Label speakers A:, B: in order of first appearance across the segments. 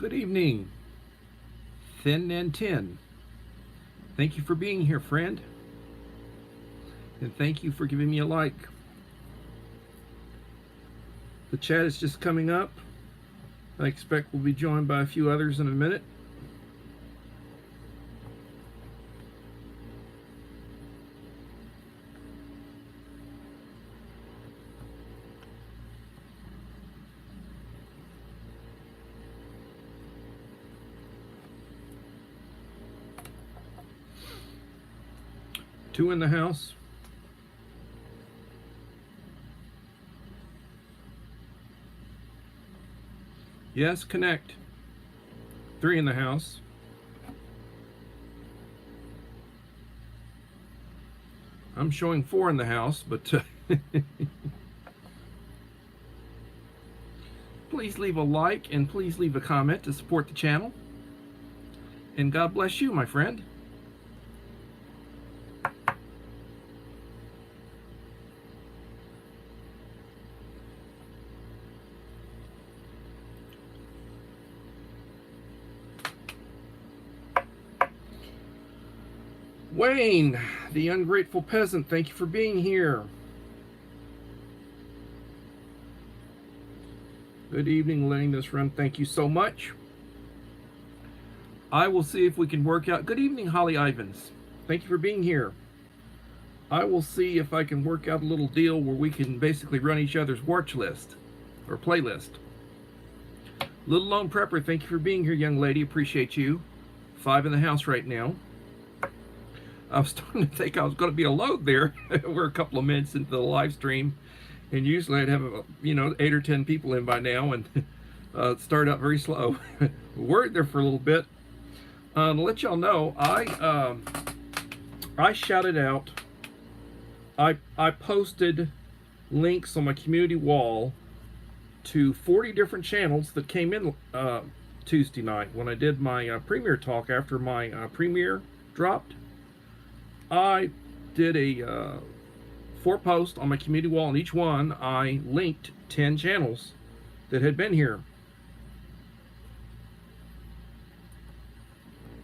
A: Good evening, Thin and Tin. Thank you for being here, friend. And thank you for giving me a like. The chat is just coming up. I expect we'll be joined by a few others in a minute. Two in the house. Yes, connect. Three in the house. I'm showing four in the house, but please leave a like and please leave a comment to support the channel. And God bless you, my friend. Wayne, the ungrateful peasant, thank you for being here. Good evening, letting this run. Thank you so much. I will see if we can work out. Good evening, Holly Ivans. Thank you for being here. I will see if I can work out a little deal where we can basically run each other's watch list or playlist. Little Lone Prepper, thank you for being here, young lady. Appreciate you. 5 in the house right now. I was starting to think I was going to be a load there. We're a couple of minutes into the live stream, and usually I'd have 8 or 10 people in by now, and start out very slow. Worried there for a little bit. To let y'all know, I shouted out. I posted links on my community wall to 40 different channels that came in Tuesday night when I did my premiere talk after my premiere dropped. I did a 4 posts on my community wall, and each one I linked 10 channels that had been here.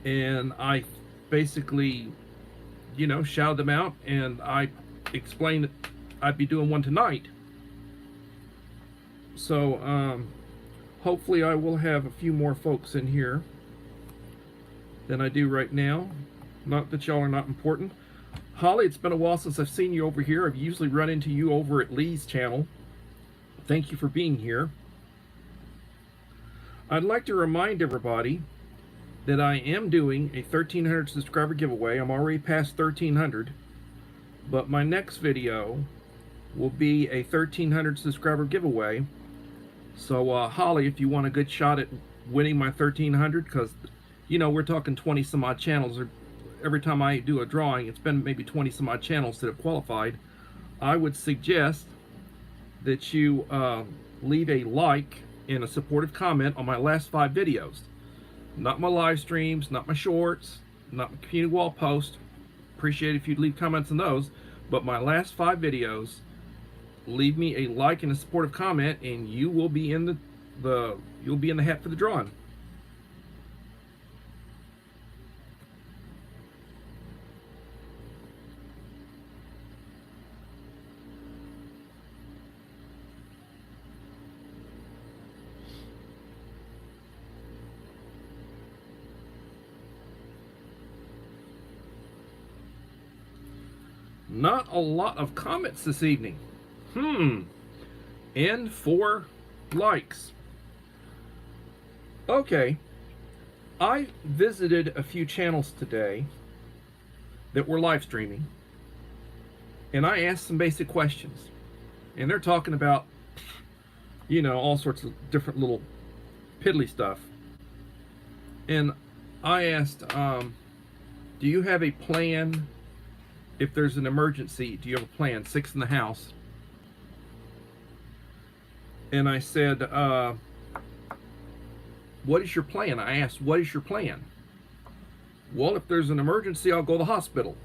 A: And I basically, shouted them out, and I explained that I'd be doing one tonight. So hopefully I will have a few more folks in here than I do right now. Not that y'all are not important. Holly, it's been a while since I've seen you over here. I've usually run into you over at Lee's channel. Thank you for being here. I'd like to remind everybody that I am doing a 1,300 subscriber giveaway. I'm already past 1,300, but my next video will be a 1,300 subscriber giveaway. So Holly, if you want a good shot at winning my 1,300, because we're talking 20 some odd channels, or every time I do a drawing, it's been maybe 20 some odd channels that have qualified. I would suggest that you leave a like and a supportive comment on my last 5 videos. Not my live streams, not my shorts, not my community wall post. Appreciate it if you'd leave comments on those. But my last 5 videos, leave me a like and a supportive comment, and you will be in you'll be in the hat for the drawing. Not a lot of comments this evening. And 4 likes. Okay. I visited a few channels today that were live streaming, and I asked some basic questions. And they're talking about, all sorts of different little piddly stuff. And I asked, do you have a plan? If there's an emergency, do you have a plan? 6 in the house. And I said, what is your plan? I asked, what is your plan? Well, if there's an emergency, I'll go to the hospital.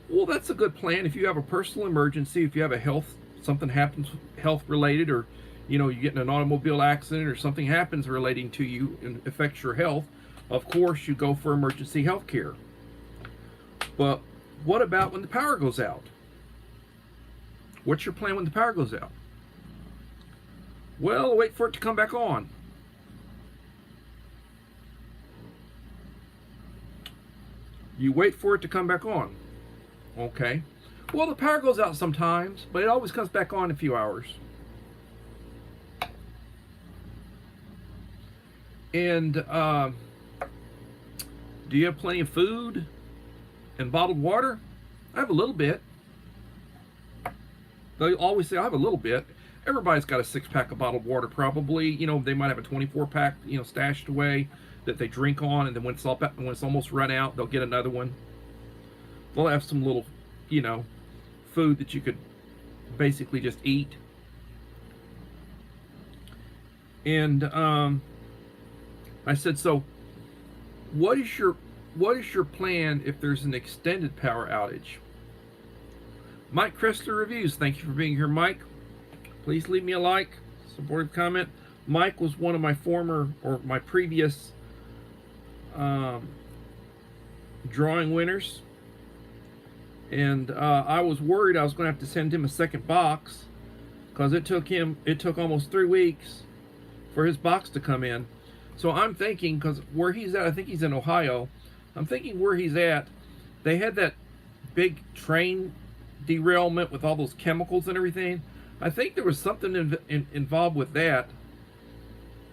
A: Well, that's a good plan. If you have a personal emergency, if you have a something happens health related, or you get in an automobile accident or something happens relating to you and affects your health, of course you go for emergency health care. But what about when the power goes out? What's your plan when the power goes out? Well, wait for it to come back on. You wait for it to come back on. Okay. Well, the power goes out sometimes, but it always comes back on in a few hours. And do you have plenty of food and bottled water? I have a little bit. They always say I have a little bit. Everybody's got a 6-pack of bottled water probably. They might have a 24-pack, stashed away that they drink on, and then when it's almost run out, they'll get another one. They'll have some little, food that you could basically just eat. And I said, so what is your plan if there's an extended power outage? Mike Chrysler Reviews, thank you for being here, Mike. Please leave me a like, supportive comment. Mike was one of my previous drawing winners, and I was worried I was going to have to send him a second box because it took almost 3 weeks for his box to come in. So I'm thinking, because where he's at, I think he's in Ohio. I'm thinking where he's at, they had that big train derailment with all those chemicals and everything. I think there was something involved with that,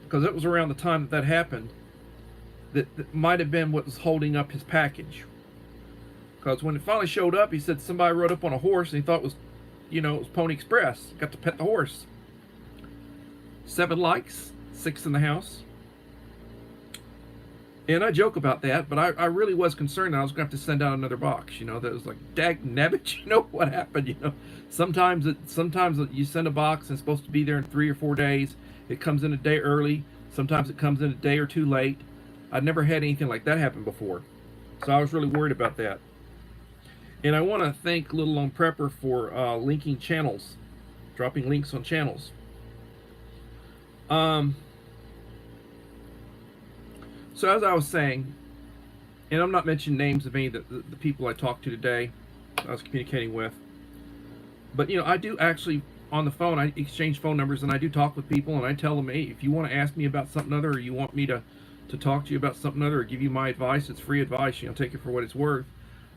A: because it was around the time that happened, that might have been what was holding up his package. Because when it finally showed up, he said somebody rode up on a horse and he thought it was, it was Pony Express. Got to pet the horse. 7 likes, 6 in the house. And I joke about that, but I really was concerned that I was going to have to send out another box. That was like, dag nabbit, what happened? Sometimes you send a box and it's supposed to be there in 3 or 4 days. It comes in a day early. Sometimes it comes in a day or 2 late. I'd never had anything like that happen before. So I was really worried about that. And I want to thank Little Lone Prepper for linking channels, dropping links on channels. So as I was saying, and I'm not mentioning names of any of the people I talked to today, I was communicating with, but I do actually, on the phone, I exchange phone numbers and I do talk with people, and I tell them, hey, if you want to ask me about something other, or you want me to talk to you about something other, or give you my advice, it's free advice, take it for what it's worth.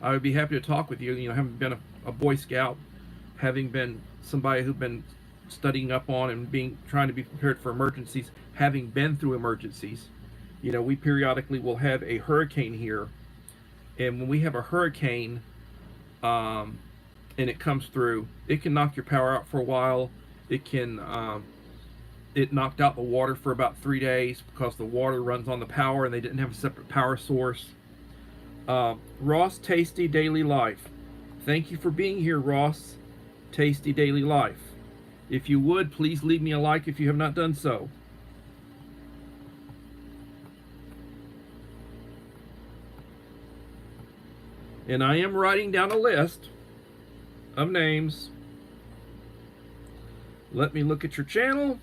A: I would be happy to talk with you. Having been a Boy Scout, having been somebody who's been studying up on and trying to be prepared for emergencies, having been through emergencies. We periodically will have a hurricane here, and when we have a hurricane and it comes through, it can knock your power out for a while. It knocked out the water for about 3 days because the water runs on the power and they didn't have a separate power source. Ross Tasty Daily Life, thank you for being here, Ross Tasty Daily Life. If you would, please leave me a like if you have not done so. And I am writing down a list of names. Let me look at your channel.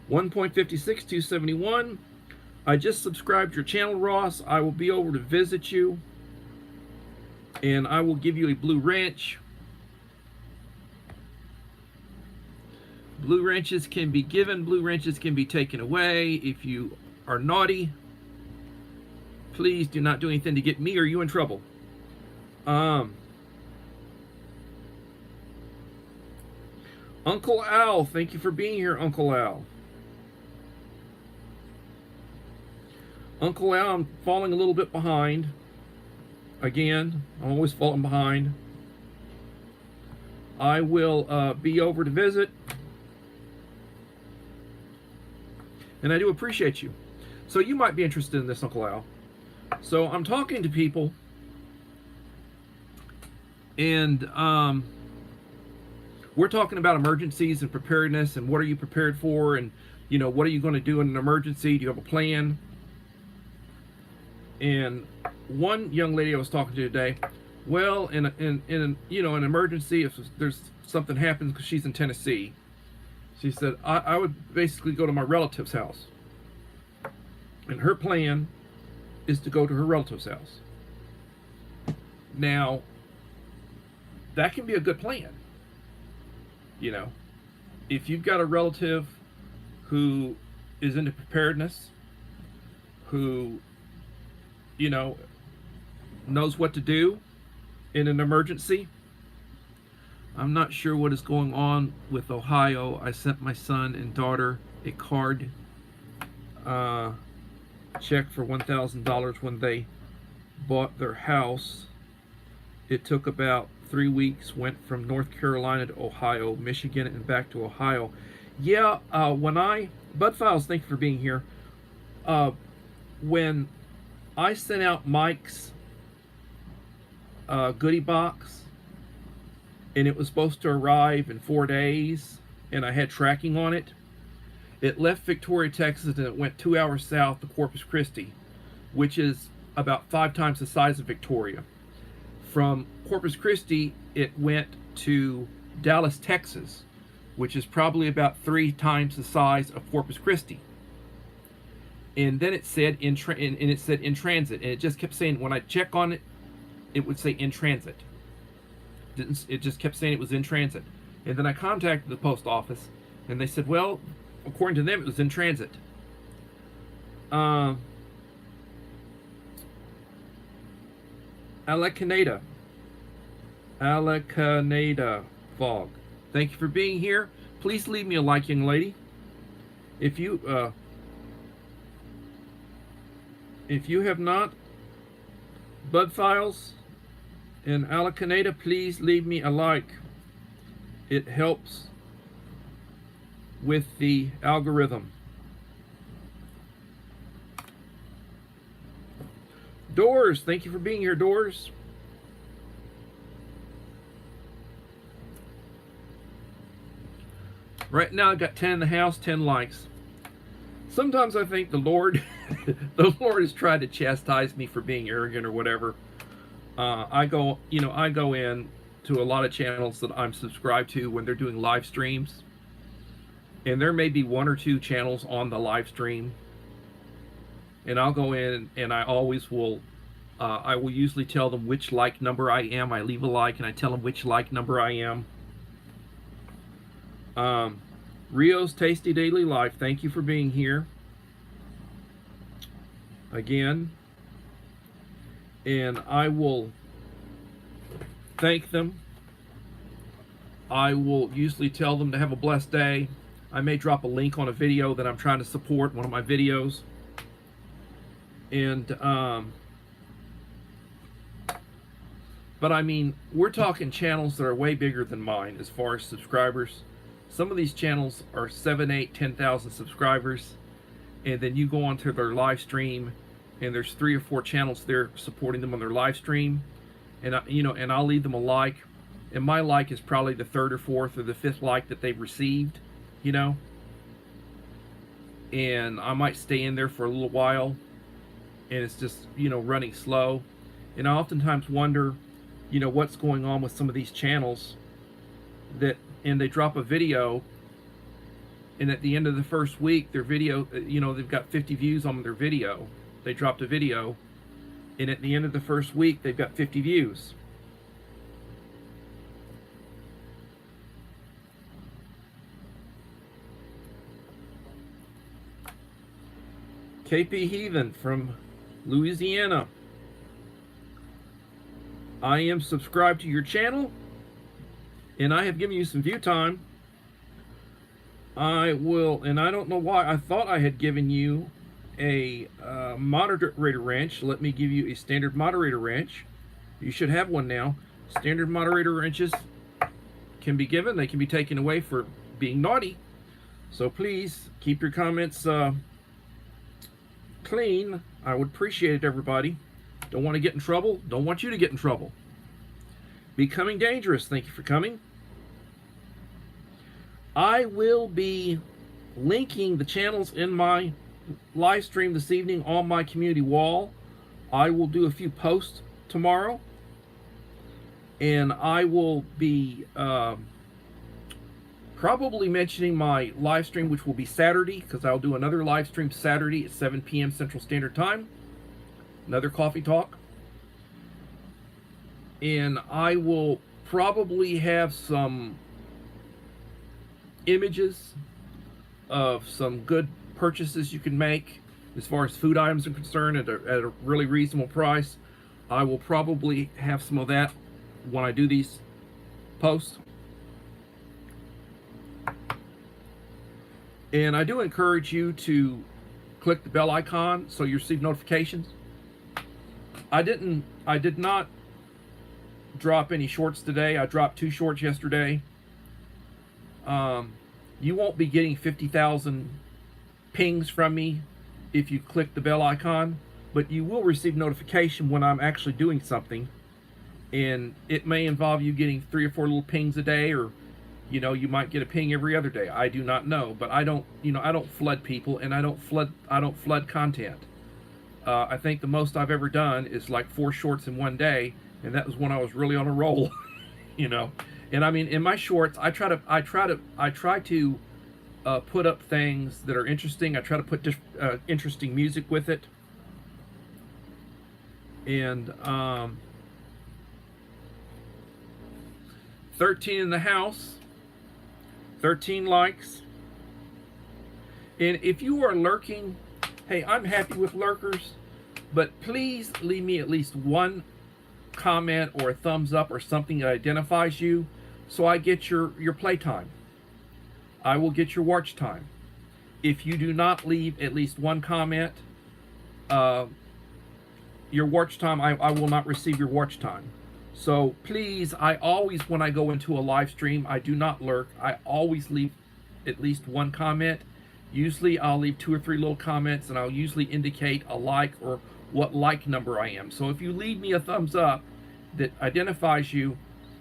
A: 1.56.271. I just subscribed to your channel, Ross. I will be over to visit you, and I will give you a blue wrench. Blue wrenches can be given, blue wrenches can be taken away. If you are naughty, please do not do anything to get me or you in trouble. Uncle Al, thank you for being here, Uncle Al. Uncle Al, I'm falling a little bit behind. Again, I'm always falling behind. I will be over to visit. And I do appreciate you. So you might be interested in this, Uncle Al. So I'm talking to people, and we're talking about emergencies and preparedness, and what are you prepared for, and what are you going to do in an emergency? Do you have a plan? And one young lady I was talking to today, well, in an emergency, if there's something happens, because she's in Tennessee, She said, I would basically go to my relative's house. And her plan is to go to her relative's house. Now, that can be a good plan. You know, if you've got a relative who is into preparedness, who, you know, knows what to do in an emergency. I'm not sure what is going on with Ohio. I sent my son and daughter a card check for $1,000 when they bought their house. It took about 3 weeks, went from North Carolina to Ohio, Michigan, and back to Ohio. Yeah, Bud Files, thank you for being here. When I sent out Mike's goodie box, and it was supposed to arrive in 4 days, and I had tracking on it, it left Victoria, Texas, and it went 2 hours south to Corpus Christi, which is about 5 times the size of Victoria. From Corpus Christi, it went to Dallas, Texas, which is probably about 3 times the size of Corpus Christi. And then it said in transit, and it just kept saying, when I check on it, it would say in transit. It just kept saying it was in transit. And then I contacted the post office, and they said, well, according to them, it was in transit. Alacanada Fog, thank you for being here. Please leave me a like, young lady. If you have not, Bud Files and Alacanada, please leave me a like. It helps with the algorithm. Doors, thank you for being here, Doors. Right now I got 10 in the house, 10 likes. Sometimes I think the Lord has tried to chastise me for being arrogant or whatever. I go in to a lot of channels that I'm subscribed to when they're doing live streams, and there may be 1 or 2 channels on the live stream, and I'll go in and I always will. I will usually tell them which like number I am. I leave a like and I tell them which like number I am. Rio's Tasty Daily Life, thank you for being here again. And I will thank them. I will usually tell them to have a blessed day. I may drop a link on a video that I'm trying to support, one of my videos. And, but I mean, we're talking channels that are way bigger than mine as far as subscribers. Some of these channels are 7, 8, 10,000 subscribers. And then you go onto their live stream, and there's 3 or 4 channels there supporting them on their live stream, and I'll leave them a like, and my like is probably the 3rd or 4th or the 5th like that they've received, and I might stay in there for a little while, and it's just running slow, and I oftentimes wonder what's going on with some of these channels and they drop a video, and at the end of the first week their video, they've got 50 views on their video. They dropped a video, and at the end of the first week, they've got 50 views. KP Heathen from Louisiana. I am subscribed to your channel, and I have given you some view time. I will, and I don't know why, I thought I had given you a moderator wrench. Let me give you a standard moderator wrench. You should have one now. Standard moderator wrenches can be given. They can be taken away for being naughty. So please keep your comments clean. I would appreciate it, everybody. Don't want to get in trouble. Don't want you to get in trouble. Becoming Dangerous, thank you for coming. I will be linking the channels in my live stream this evening on my community wall. I will do a few posts tomorrow, and I will be Probably mentioning my live stream, which will be Saturday, because I'll do another live stream Saturday at 7 p.m. Central Standard Time. Another coffee talk. And I will probably have some images of some good purchases you can make as far as food items are concerned at a really reasonable price. I will probably have some of that when I do these posts. And I do encourage you to click the bell icon so you receive notifications. I did not drop any shorts today. I dropped 2 shorts yesterday. You won't be getting 50,000 pings from me if you click the bell icon, but you will receive notification when I'm actually doing something. And it may involve you getting 3 or 4 little pings a day, or you might get a ping every other day. I do not know, but I don't flood people, and I don't flood content. I think the most I've ever done is like 4 shorts in one day, and that was when I was really on a roll. And I mean, in my shorts, I try to put up things that are interesting. I try to put interesting music with it, and 13 in the house, 13 likes. And if you are lurking, hey, I'm happy with lurkers, but please leave me at least one comment or a thumbs up or something that identifies you, so I get your playtime. I will get your watch time. If you do not leave at least one comment, your watch time, I will not receive your watch time. So please, I always, when I go into a live stream, I do not lurk. I always leave at least one comment. Usually I'll leave 2 or 3 little comments, and I'll usually indicate a like or what like number I am. So if you leave me a thumbs up that identifies you,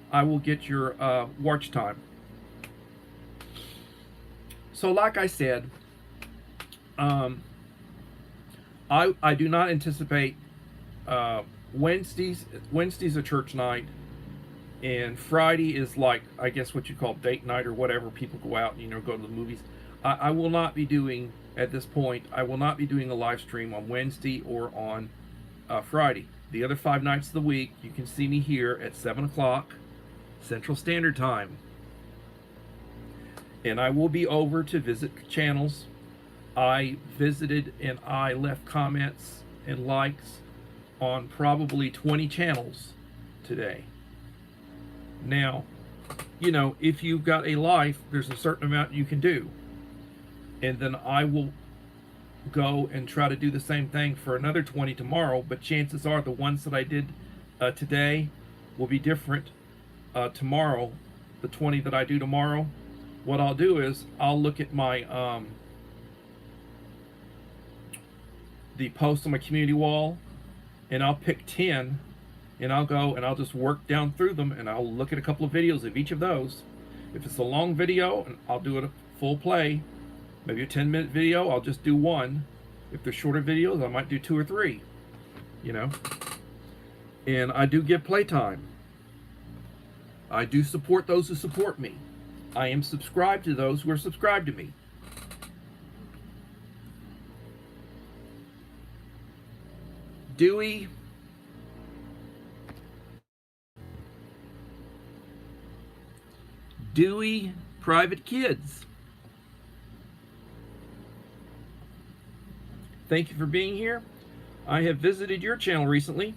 A: I will get your watch time. So like I said, I do not anticipate Wednesday's a church night, and Friday is like, I guess what you call date night or whatever. People go out and go to the movies. I will not be doing, at this point, I will not be doing a live stream on Wednesday or on Friday. The other 5 nights of the week, you can see me here at 7 o'clock Central Standard Time. And I will be over to visit channels. I visited and I left comments and likes on probably 20 channels today. Now, if you've got a life, there's a certain amount you can do. And then I will go and try to do the same thing for another 20 tomorrow, but chances are the ones that I did today will be different tomorrow. The 20 that I do tomorrow, what I'll do is I'll look at my the post on my community wall, and I'll pick 10, and I'll go and I'll just work down through them, and I'll look at a couple of videos of each of those. If it's a long video, and I'll do it a full play. Maybe a 10-minute video, I'll just do 1. If they're shorter videos, I might do 2 or 3. And I do give playtime. I do support those who support me. I am subscribed to those who are subscribed to me. Dewey. Dewey Private Kids. Thank you for being here. I have visited your channel recently.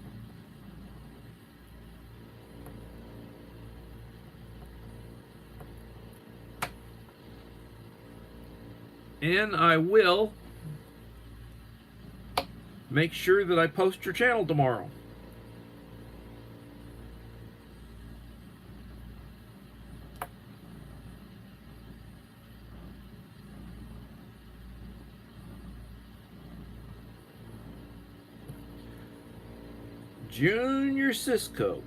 A: And I will make sure that I post your channel tomorrow. Junior Siscoat,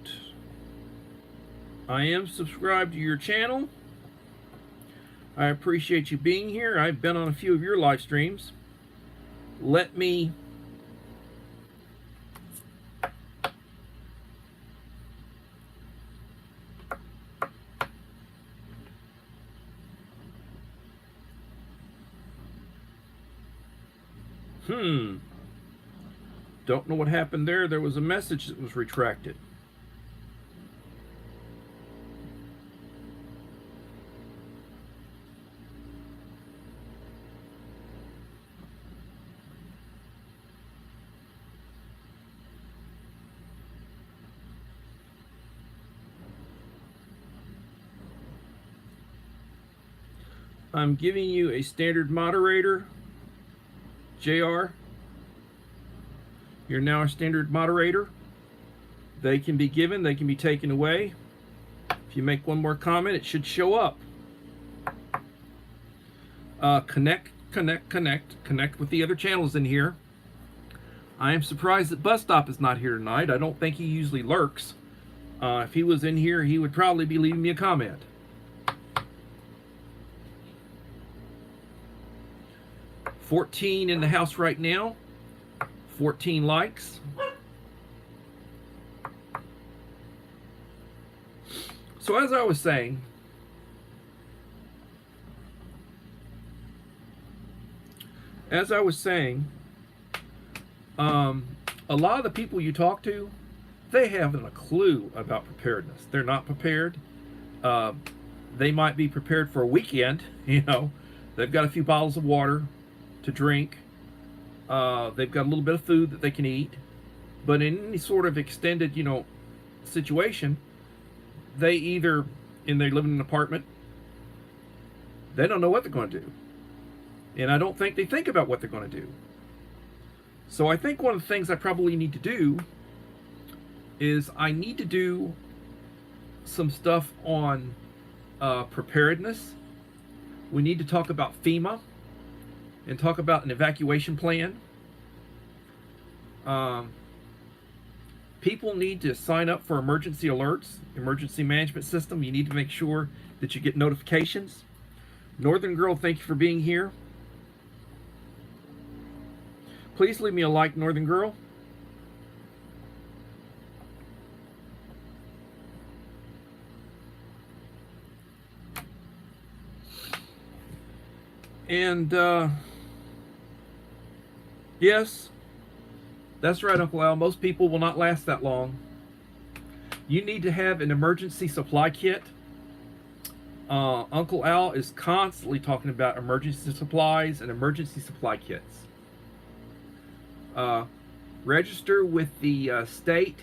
A: I am subscribed to your channel. I appreciate you being here. I've been on a few of your live streams. Let me Don't know what happened there. There was a message that was retracted. I'm giving you a standard moderator, JR. You're now a standard moderator. They can be given, they can be taken away. If you make one more comment, it should show up. Connect with the other channels in here. I am surprised that Bus Stop is not here tonight. I don't think he usually lurks. If he was in here, he would probably be leaving me a comment. 14 in the house right now. 14 likes. So as I was saying, a lot of the people you talk to, they haven't a clue about preparedness. They're not prepared. They might be prepared for a weekend, you know. They've got a few bottles of water to drink. They've got a little bit of food that they can eat. But in any sort of extended, you know, situation, they either, and they live in an apartment, they don't know what they're going to do. And I don't think they think about what they're going to do. So I think one of the things I probably need to do is I need to do some stuff on preparedness. We need to talk about FEMA and talk about an evacuation plan. People need to sign up for emergency alerts, emergency management system. You need to make sure that you get notifications. Northern Girl, thank you for being here. Please leave me a like, Northern Girl. And yes, that's right, Uncle Al. Most people will not last that long. You need to have an emergency supply kit. Uncle Al is constantly talking about emergency supplies and emergency supply kits. Register with the state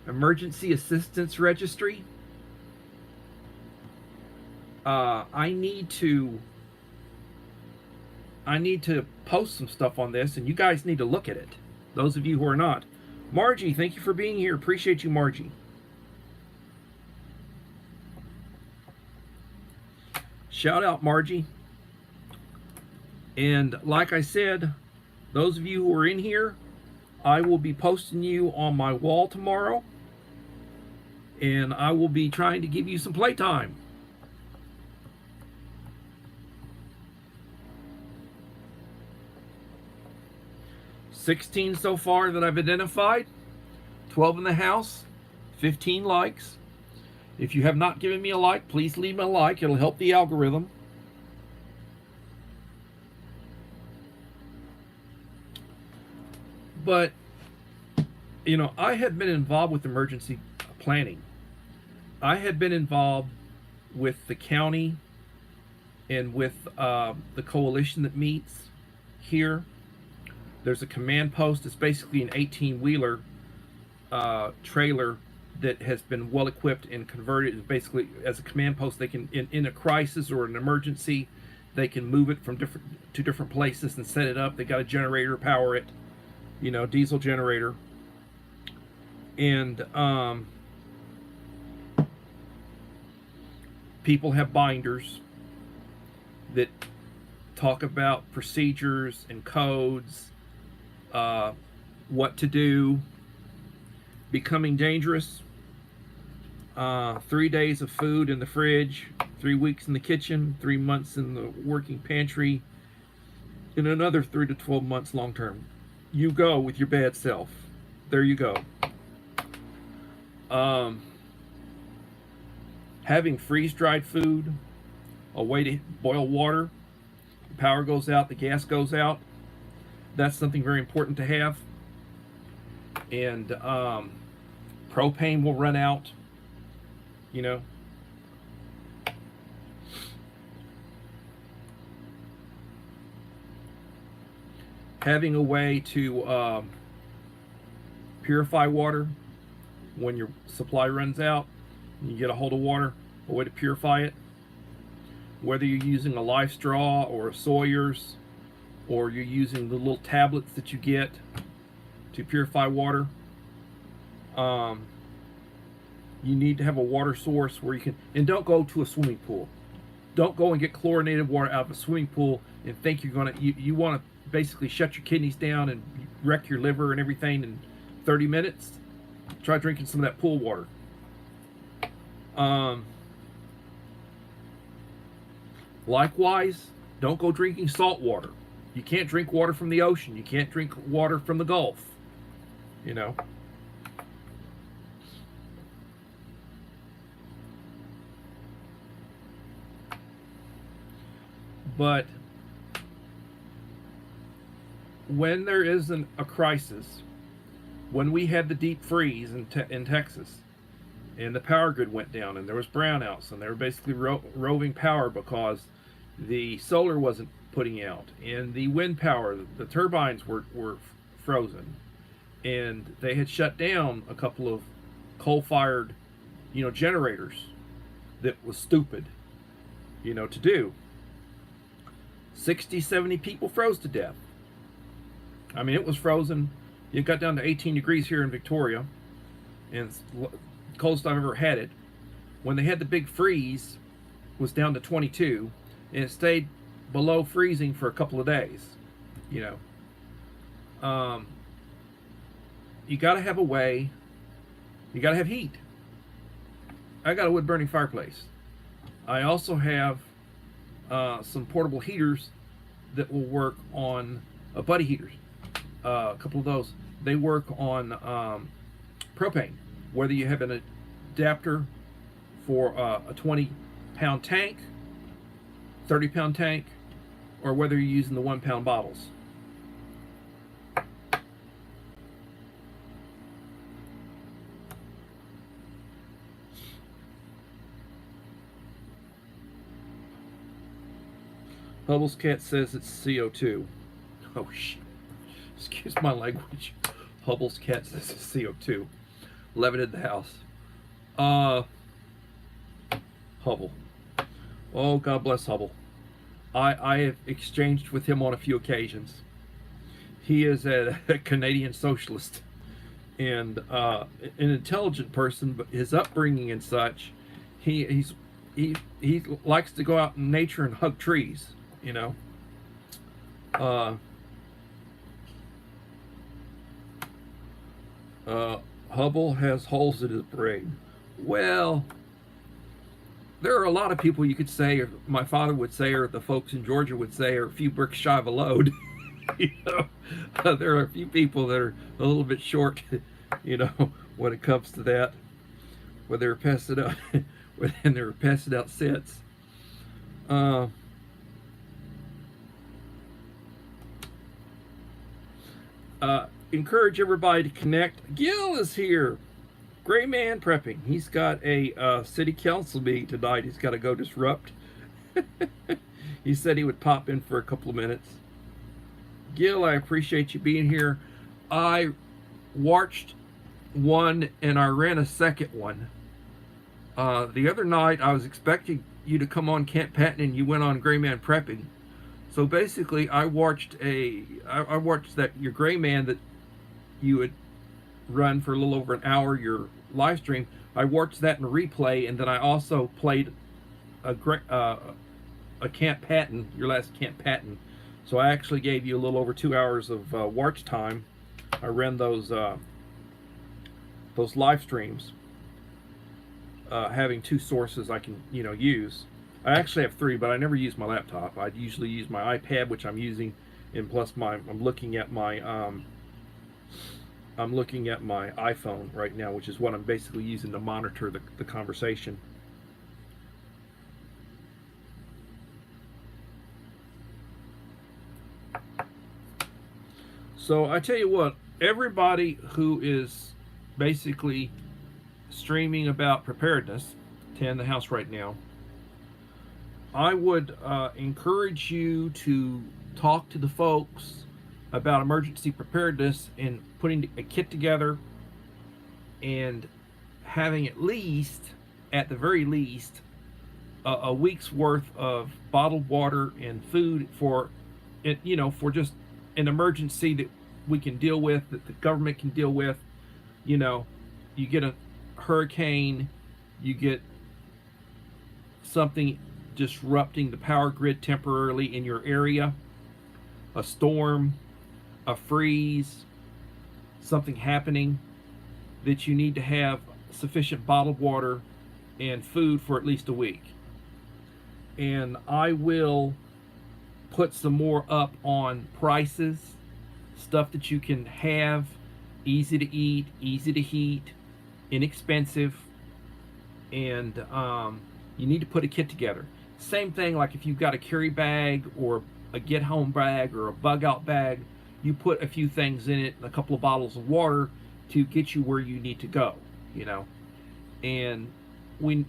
A: emergency assistance registry. I need to post some stuff on this, and you guys need to look at it, those of you who are not. Margie, thank you for being here. Appreciate you, Margie. Shout out, Margie. And like I said, those of you who are in here, I will be posting you on my wall tomorrow, and I will be trying to give you some playtime. $16 so far that I've identified, 12 in the house, 15 likes. If you have not given me a like, please leave me a like. It'll help the algorithm. But, you know, I had been involved with emergency planning. I had been involved with the county and with the coalition that meets here. There's a command post. It's basically an 18-wheeler trailer that has been well equipped and converted basically as a command post. They can, in a crisis or an emergency, they can move it from different places and set it up. They got a generator, power it, you know, diesel generator. And people have binders that talk about procedures and codes, what to do. Becoming dangerous. 3 days of food in the fridge, 3 weeks in the kitchen, 3 months in the working pantry, and another 3 to 12 months long term. You go with your bad self. There you go. Having freeze-dried food, a way to boil water, the power goes out, the gas goes out. That's something very important to have. And propane will run out, you know. Having a way to purify water when your supply runs out, and you get a hold of water, a way to purify it. Whether you're using a Life Straw or a Sawyer's, or you're using the little tablets that you get to purify water, you need to have a water source where you can, and don't go to a swimming pool. Don't go and get chlorinated water out of a swimming pool and think you're gonna, you want to basically shut your kidneys down and wreck your liver and everything in 30 minutes. Try drinking some of that pool water. Likewise, don't go drinking salt water. You can't drink water from the ocean. You can't drink water from the Gulf. You know. But when there is a crisis, when we had the deep freeze in Texas, and the power grid went down, and there was brownouts, and they were basically roving power because the solar wasn't putting out, and the wind power, the turbines were frozen, and they had shut down a couple of coal-fired, generators. That was stupid, to do. 60, 70 people froze to death. I mean, it was frozen. It got down to 18 degrees here in Victoria, and it's the coldest I've ever had it. When they had the big freeze, it was down to 22, and it stayed below freezing for a couple of days. You got to have a way. You got to have heat. I got a wood burning fireplace. I also have some portable heaters that will work on buddy heaters. A couple of those. They work on propane. Whether you have an adapter for a 20-pound tank, 30-pound tank, or whether you're using the 1-pound bottles. Hubbles Cat says it's CO2. Oh shit. Excuse my language. Hubbles Cat says it's CO2. Levited the house. Hubble. Oh, God bless Hubble. I have exchanged with him on a few occasions. He is a Canadian socialist and an intelligent person, but his upbringing and such, he likes to go out in nature and hug trees. Hubble has holes in his brain. Well, there are a lot of people you could say, or my father would say, or the folks in Georgia would say, are a few bricks shy of a load. There are a few people that are a little bit short, when it comes to that. Where they're passing out, and they're passing out sets. Encourage everybody to connect. Gil is here. Gray Man Prepping. He's got a city council meeting tonight. He's got to go disrupt. He said he would pop in for a couple of minutes. Gil, I appreciate you being here. I watched one and I ran a second one. The other night I was expecting you to come on Camp Patton and you went on Gray Man Prepping. So basically I watched that your Gray Man that you would run for a little over an hour, your live stream. I watched that in replay, and then I also played a Camp Patton, your last Camp Patton. So I actually gave you a little over 2 hours of watch time. I ran those live streams, having two sources I can use. I actually have three, but I never use my laptop. I usually use my iPad, which I'm using, and plus I'm looking at my iPhone right now, which is what I'm basically using to monitor the conversation. So I tell you what, everybody who is basically streaming about preparedness, Tan the House right now, I would encourage you to talk to the folks about emergency preparedness and putting a kit together and having at the very least, a week's worth of bottled water and food for it, for just an emergency that we can deal with, that the government can deal with. You know, you get a hurricane, you get something disrupting the power grid temporarily in your area, a storm, a freeze, something happening, that you need to have sufficient bottled water and food for at least a week. And I will put some more up on prices, stuff that you can have, easy to eat, easy to heat, inexpensive, and you need to put a kit together. Same thing like if you've got a carry bag or a get home bag or a bug out bag, you put a few things in it and a couple of bottles of water to get you where you need to go, and we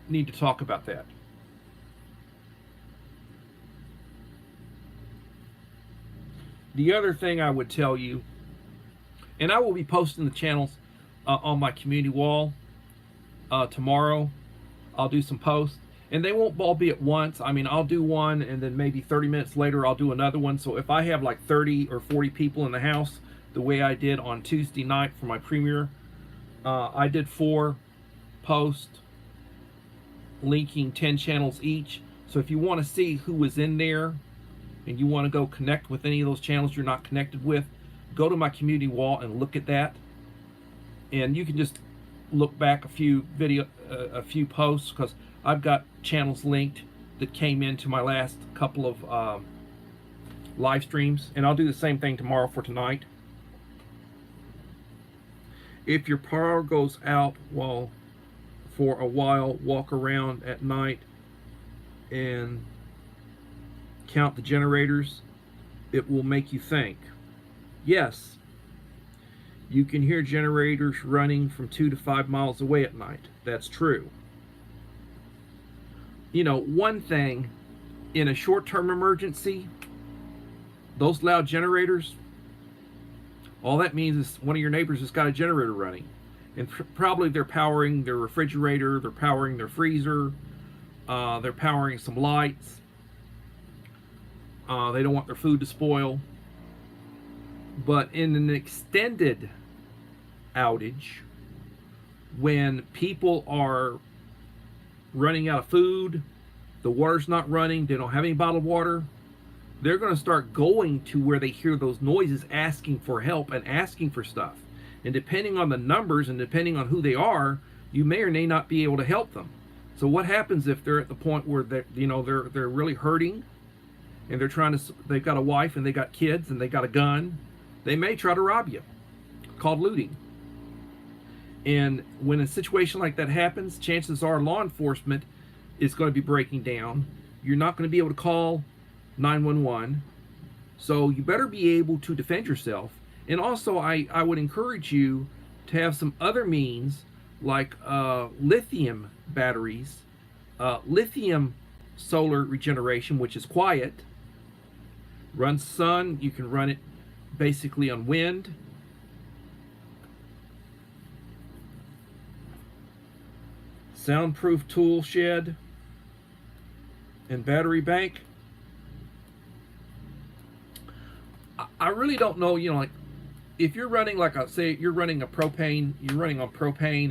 A: need to talk about that. The other thing I would tell you, and I will be posting the channels on my community wall tomorrow. I'll do some posts, and they won't all be at once. I mean, I'll do one, and then maybe 30 minutes later I'll do another one. So if I have like 30 or 40 people in the house, the way I did on Tuesday night for my premiere, I did 4 posts linking 10 channels each. So if you want to see who was in there and you want to go connect with any of those channels you're not connected with, go to my community wall and look at that. And you can just look back a few posts, because I've got channels linked that came into my last couple of live streams, and I'll do the same thing tomorrow for tonight. If your power goes out for a while, walk around at night and count the generators. It will make you think. Yes, you can hear generators running from 2 to 5 miles away at night. That's true. One thing, in a short-term emergency, those loud generators, all that means is one of your neighbors has got a generator running. And probably they're powering their refrigerator, they're powering their freezer, they're powering some lights. They don't want their food to spoil. But in an extended outage, when people are running out of food, the water's not running, they don't have any bottled water, they're going to start going to where they hear those noises, asking for help and asking for stuff. And depending on the numbers and depending on who they are, you may or may not be able to help them. So what happens if they're at the point where they're really hurting, and they've got a wife and they got kids and they got a gun? They may try to rob you, called looting. And when a situation like that happens, chances are law enforcement is going to be breaking down. You're not going to be able to call 911. So you better be able to defend yourself. And also, I would encourage you to have some other means, like lithium batteries, lithium solar regeneration, which is quiet, runs sun. You can run it basically on wind. Soundproof tool shed and battery bank. I really don't know, like if you're running, like I say, you're running on propane,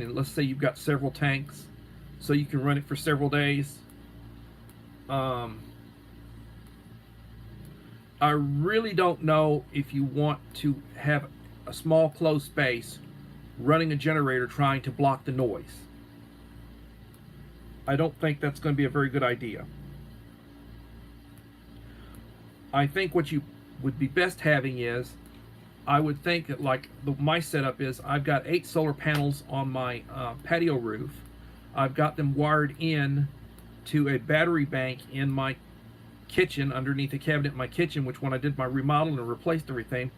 A: and let's say you've got several tanks, so you can run it for several days. I really don't know if you want to have a small closed space running a generator trying to block the noise. I don't think that's going to be a very good idea. I think what you would be best having is, I would think that like my setup is, I've got 8 solar panels on my patio roof. I've got them wired in to a battery bank in my kitchen, underneath the cabinet in my kitchen, which when I did my remodel and replaced everything,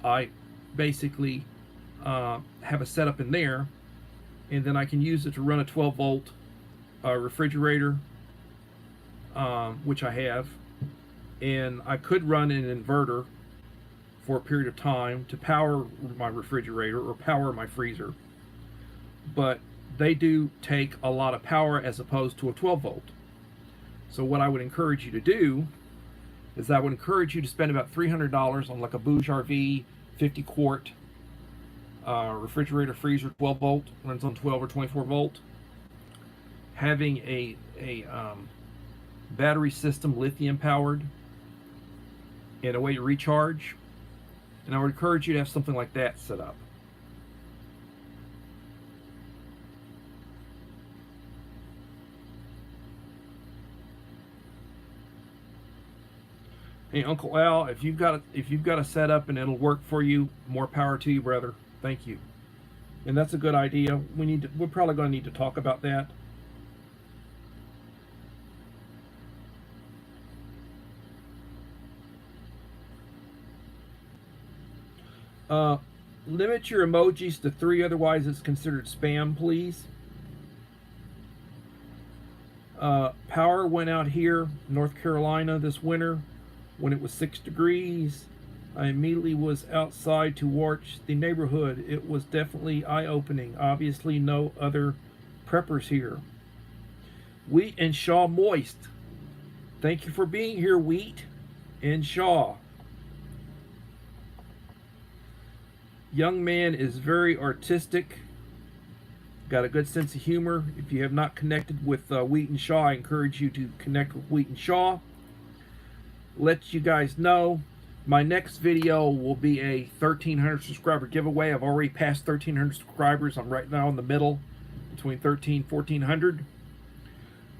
A: I basically have a setup in there, and then I can use it to run a 12 volt refrigerator, which I have, and I could run an inverter for a period of time to power my refrigerator or power my freezer, but they do take a lot of power as opposed to a 12 volt. So what I would encourage you to do is I would encourage you to spend about $300 on like a Bouge RV 50 quart refrigerator freezer 12 volt, runs on 12 or 24 volt, having a battery system, lithium powered, and a way to recharge. And I would encourage you to have something like that set up. Hey, Uncle Al, if you've got a setup and it'll work for you, more power to you, brother. Thank you. And that's a good idea. We're probably going to need to talk about that. Limit your emojis to 3, otherwise it's considered spam, please. Power went out here, North Carolina, this winter when it was 6 degrees. I immediately was outside to watch the neighborhood. It was definitely eye-opening. Obviously no other preppers here. Wheat and Shaw Moist. Thank you for being here, Wheat and Shaw. Young man is very artistic, got a good sense of humor. If you have not connected with Wheat and Shaw, I encourage you to connect with Wheat and Shaw. Let you guys know, my next video will be a 1,300 subscriber giveaway. I've already passed 1,300 subscribers. I'm right now in the middle, between 1,300 and 1,400.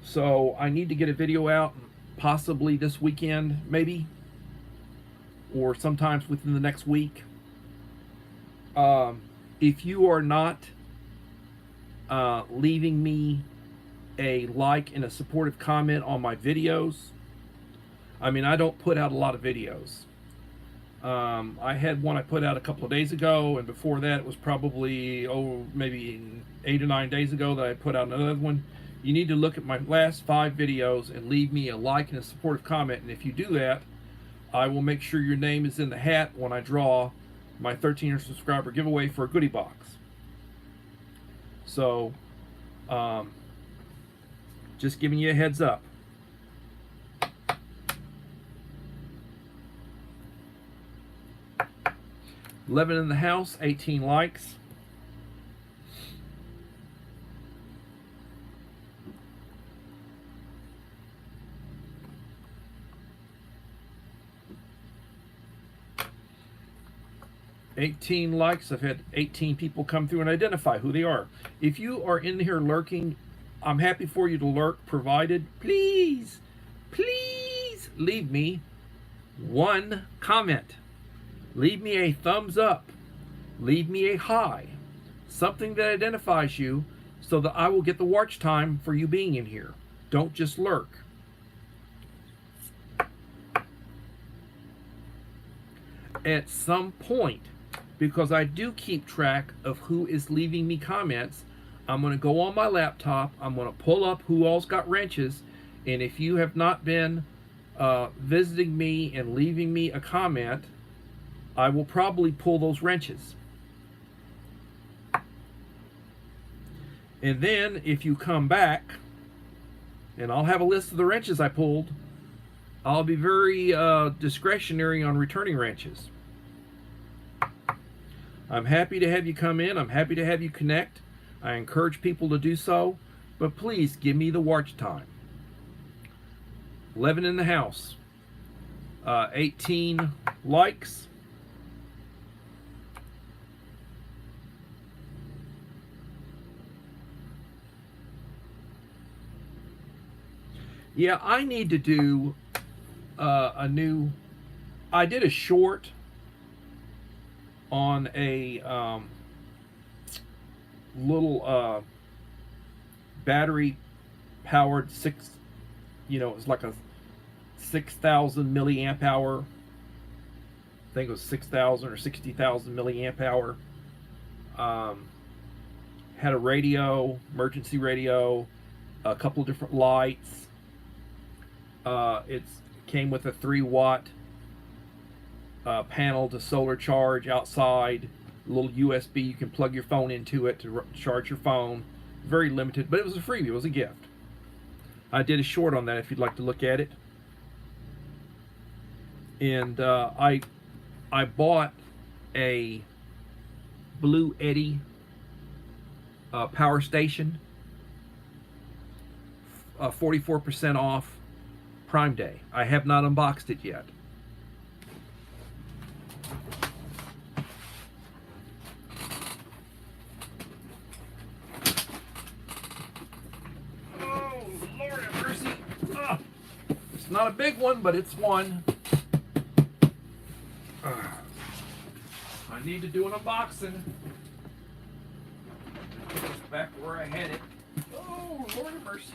A: So I need to get a video out, possibly this weekend, maybe, or sometimes within the next week. If you are not leaving me a like and a supportive comment on my videos, I mean, I don't put out a lot of videos. I had one I put out a couple of days ago, and before that it was probably, maybe 8 or 9 days ago that I put out another one. You need to look at my last 5 videos and leave me a like and a supportive comment, and if you do that, I will make sure your name is in the hat when I draw my 1,300 subscriber giveaway for a goodie box. So, just giving you a heads up. Living in the house, 18 likes. $18 likes. I've had 18 people come through and identify who they are. If you are in here lurking, I'm happy for you to lurk, provided please leave me one comment. Leave me a thumbs up. Leave me a hi. Something that identifies you so that I will get the watch time for you being in here. Don't just lurk. At some point, because I do keep track of who is leaving me comments, I'm going to go on my laptop, I'm going to pull up who all's got wrenches, and if you have not been visiting me and leaving me a comment, I will probably pull those wrenches. And then if you come back, and I'll have a list of the wrenches I pulled, I'll be very discretionary on returning wrenches. I'm happy to have you come in. I'm happy to have you connect. I encourage people to do so, but please give me the watch time. 11 in the house. 18 likes. Yeah, I need to do I did a short on a little battery powered it's like a 6,000 milliamp hour I think it was 6,000 or 60,000 milliamp hour. Had a radio, emergency radio, a couple of different lights. It came with a 3-watt panel to solar charge outside. A little USB, you can plug your phone into it to charge your phone. Very limited, but it was a freebie. It was a gift. I did a short on that if you'd like to look at it. And I bought a Blue Eddy power station, 44% off Prime Day. I have not unboxed it yet. Oh, Lord have mercy. It's not a big one, but it's one. I need to do an unboxing. Back where I had it. Oh, Lord have mercy.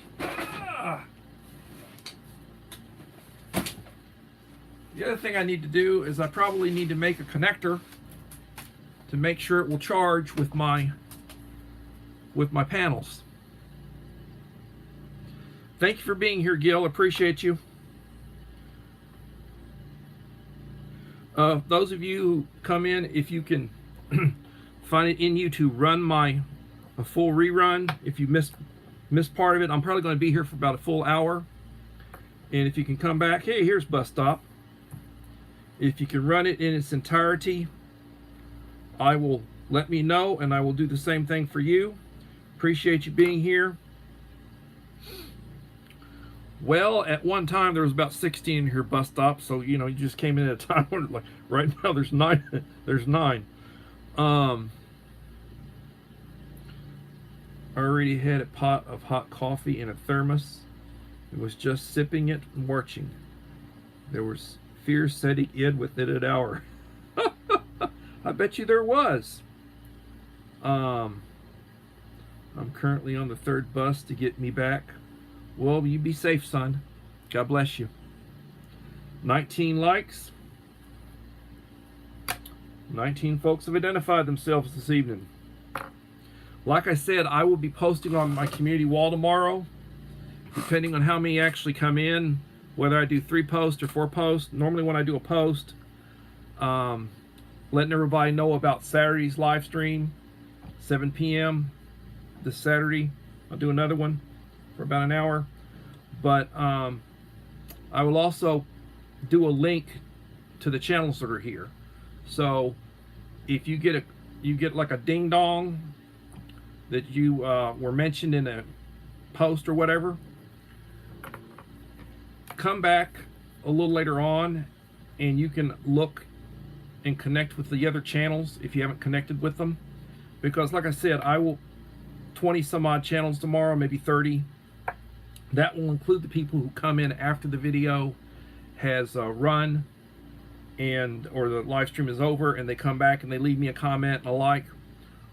A: The other thing I need to do is I probably need to make a connector to make sure it will charge with my panels. Thank you for being here, Gil. Appreciate you. Those of you who come in, if you can find it in you to run a full rerun. If you missed part of it, I'm probably going to be here for about a full hour. And if you can come back, hey, here's Bus Stop. If you can run it in its entirety, let me know, and I will do the same thing for you. Appreciate you being here. Well, at one time there was about 16 in here Bus Stop, so you just came in at a time where, like, right now there's 9. There's 9. I already had a pot of hot coffee in a thermos. It was just sipping it and watching. There was fear setting in within an hour. I bet you there was. I'm currently on the 3rd bus to get me back. Well, you be safe, son. God bless you. 19 likes. 19 folks have identified themselves this evening. Like I said, I will be posting on my community wall tomorrow, depending on how many actually come in, whether I do 3 posts or 4 posts. Normally when I do a post, letting everybody know about Saturday's live stream, 7 p.m. this Saturday. I'll do another one for about an hour. But I will also do a link to the channels that are here. So if you get like a ding dong that you were mentioned in a post or whatever, come back a little later on and you can look and connect with the other channels if you haven't connected with them. Because like I said, I will 20 some odd channels tomorrow, maybe 30. That will include the people who come in after the video has run or the live stream is over, and they come back and they leave me a comment and a like.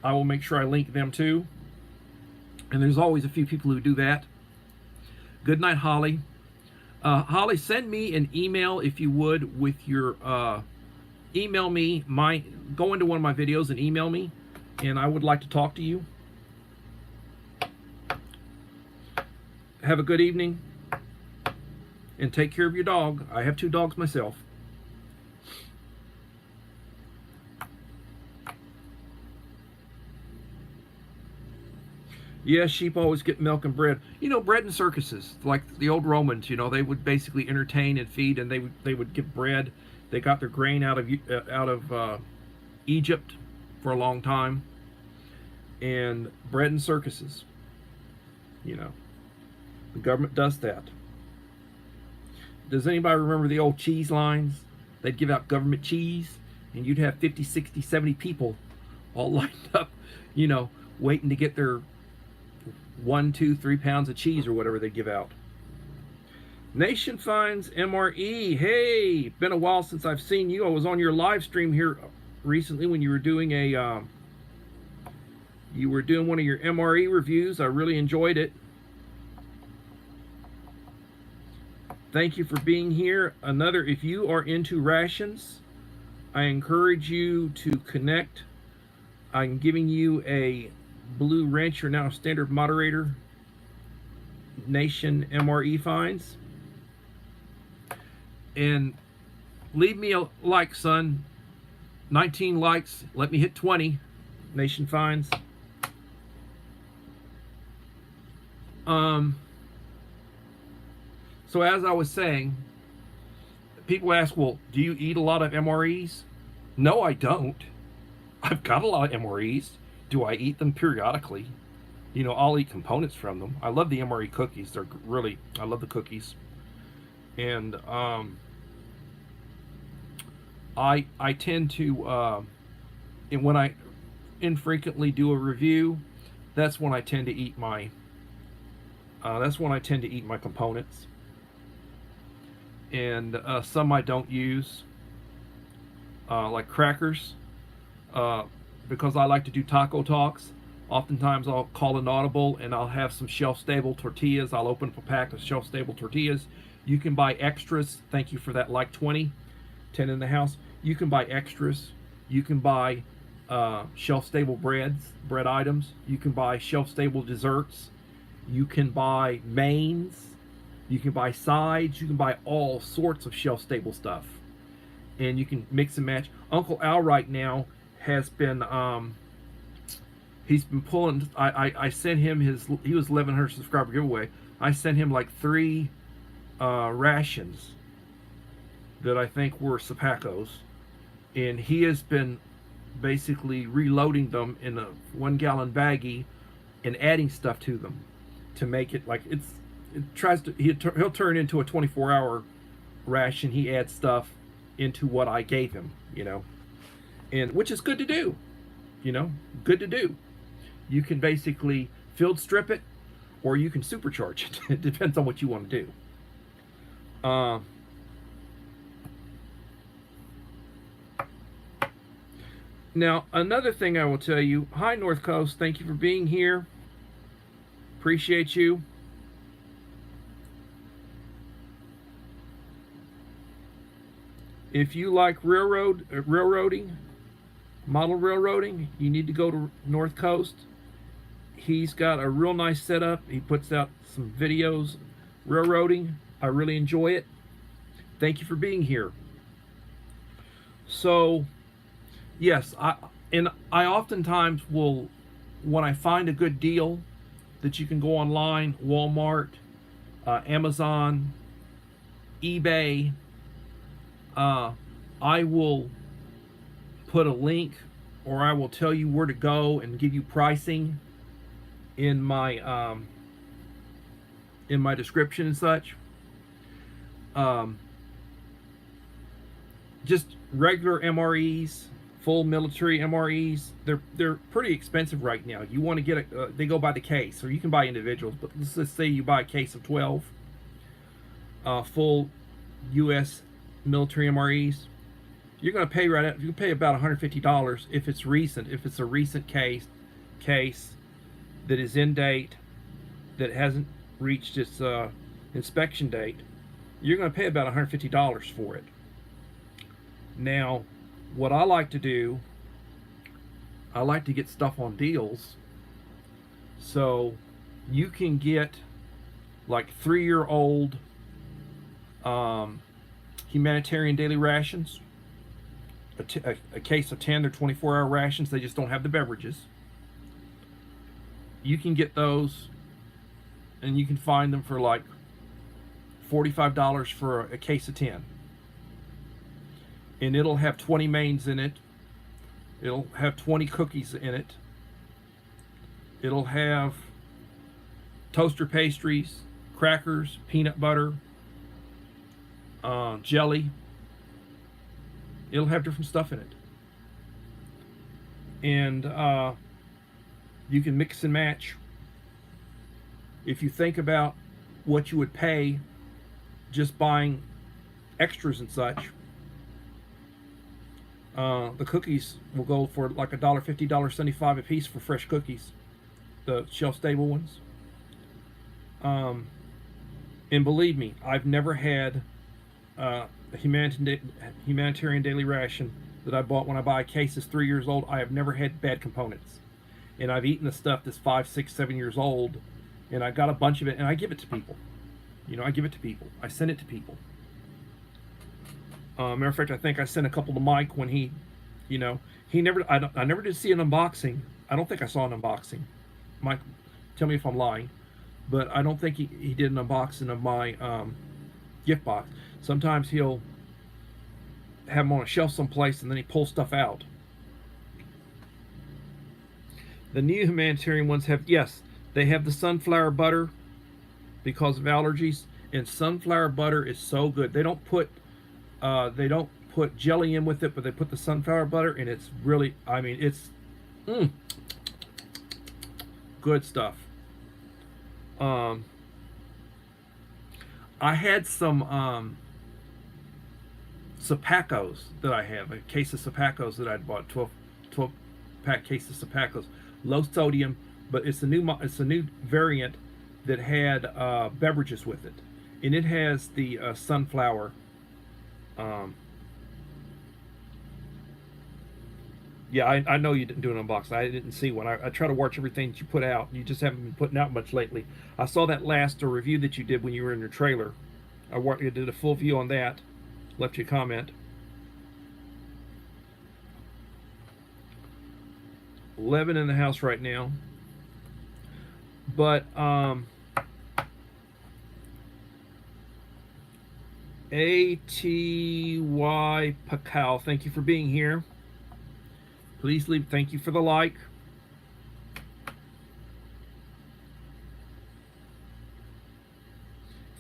A: I will make sure I link them too. And there's always a few people who do that. Good night, Holly. Holly, send me an email if you would with your email me. Go into one of my videos and email me, and I would like to talk to you. Have a good evening, and take care of your dog. I have 2 dogs myself. Yeah, sheep always get milk and bread. Bread in circuses, like the old Romans. They would basically entertain and feed, and they would give bread. They got their grain out of Egypt for a long time, and bread in circuses. The government does that. Does anybody remember the old cheese lines? They'd give out government cheese, and you'd have 50, 60, 70 people all lined up, waiting to get their 1, 2, 3 pounds of cheese or whatever they give out. Nation finds MRE. Hey, been a while since I've seen you. I was on your live stream here recently when you were doing one of your MRE reviews. I really enjoyed it. Thank you for being here. If you are into rations, I encourage you to connect. I'm giving you a Blue Rancher Now Standard Moderator Nation MRE Finds. And leave me a like, son. 19 likes. Let me hit 20. Nation Finds. So as I was saying, people ask, well, do you eat a lot of MREs? No, I don't. I've got a lot of MREs. Do I eat them periodically? You know, I'll eat components from them. I love the MRE cookies. They're really, I love the cookies. And I tend to, and when I infrequently do a review, that's when I tend to eat my, components. And some I don't use, like crackers, because I like to do taco talks. Oftentimes I'll call an audible and I'll have some shelf-stable tortillas. I'll open up a pack of shelf-stable tortillas. You can buy extras. Thank you for that like 20, 10 in the house. You can buy extras. You can buy shelf-stable bread items. You can buy shelf-stable desserts. You can buy mains. You can buy sides. You can buy all sorts of shelf-stable stuff. And you can mix and match. Uncle Al right now has been, he's been pulling, I sent him he was 1,100 subscriber giveaway. I sent him like 3 rations that I think were Sapacos. And he has been basically reloading them in a 1-gallon baggie and adding stuff to them to make it like he'll turn into a 24-hour ration. He adds stuff into what I gave him, you know, and which is good to do, you know, good to do. You can basically field strip it, or you can supercharge it. It depends on what you want to do. Now, another thing I will tell you, hi North Coast, thank you for being here. Appreciate you. If you like railroading, model railroading, you need to go to North Coast. He's got a real nice setup. He puts out some videos, railroading. I really enjoy it. Thank you for being here. So, yes, I oftentimes will, when I find a good deal that you can go online, Walmart, Amazon, eBay, I will put a link, or I will tell you where to go and give you pricing in my description and such. Just regular MREs, full military MREs, they're pretty expensive right now. You want to get they go by the case, or you can buy individuals, but let's just say you buy a case of 12 full U.S. military MREs. You're going to pay you pay about $150 if it's recent. If it's a recent case that is in date, that hasn't reached its inspection date, you're going to pay about $150 for it. Now, what I like to do, I like to get stuff on deals. So you can get like 3-year-old humanitarian daily rations, a case of 10. They're 24-hour rations. They just don't have the beverages. You can get those, and you can find them for like $45 for a case of 10. And it'll have 20 mains in it. It'll have 20 cookies in it. It'll have toaster pastries, crackers, peanut butter, jelly. It'll have different stuff in it. And you can mix and match. If you think about what you would pay just buying extras and such, the cookies will go for like $1.50, $1.75 a piece for fresh cookies, the shelf-stable ones. And believe me, I've never had a humanitarian daily ration that I bought when I buy a case that's 3 years old. I have never had bad components. And I've eaten the stuff that's 5, 6, 7 years old, and I got a bunch of it, and I give it to people. I give it to people. I send it to people. Matter of fact, I think I sent a couple to Mike when he never. I never did see an unboxing. I don't think I saw an unboxing. Mike, tell me if I'm lying, but I don't think he did an unboxing of my gift box. Sometimes he'll have them on a shelf someplace, and then he pulls stuff out. The new humanitarian ones have, yes, they have the sunflower butter because of allergies, and sunflower butter is so good. They don't put jelly in with it, but they put the sunflower butter, and it's really, I mean, it's good stuff. I had some Sapacos that I have, a case of Sapacos that I'd bought, 12 pack case of Sapacos, low sodium, but it's a new variant that had beverages with it, and it has the sunflower. Yeah, I know you didn't do an unboxing. I didn't see one. I try to watch everything that you put out. You just haven't been putting out much lately. I saw that last review that you did when you were in your trailer. I did a full view on that. Left you a comment. 11 in the house right now. But A.T.Y. Pacal, thank you for being here. Please leave. Thank you for the like.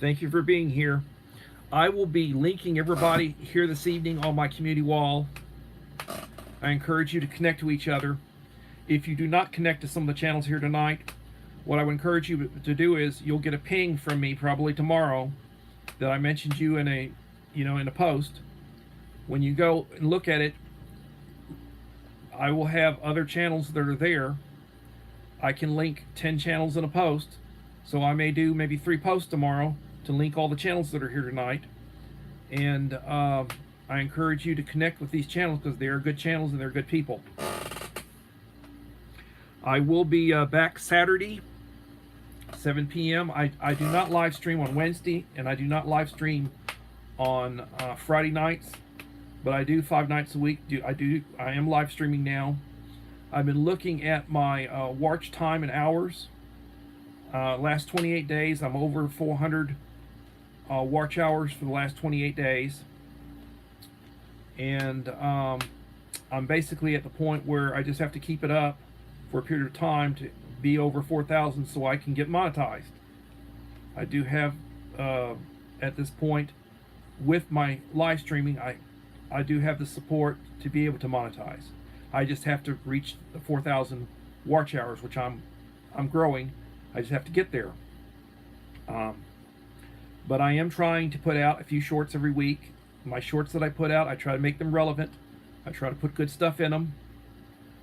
A: Thank you for being here. I will be linking everybody here this evening on my community wall. I encourage you to connect to each other. If you do not connect to some of the channels here tonight, what I would encourage you to do is you'll get a ping from me probably tomorrow that I mentioned you in a post. When you go and look at it, I will have other channels that are there. I can link 10 channels in a post, so I may do maybe 3 posts tomorrow to link all the channels that are here tonight. And I encourage you to connect with these channels because they are good channels and they're good people. I will be back Saturday, 7 p.m. I do not live stream on Wednesday, and I do not live stream on Friday nights, but I do 5 nights a week. I am live streaming now. I've been looking at my watch time and hours. Last 28 days, I'm over 400 watch hours for the last 28 days. And I'm basically at the point where I just have to keep it up for a period of time to be over 4,000 so I can get monetized. I do have, at this point, with my live streaming, I do have the support to be able to monetize. I just have to reach the 4,000 watch hours, which I'm growing. I just have to get there. But I am trying to put out a few shorts every week. My shorts that I put out, I try to make them relevant. I try to put good stuff in them.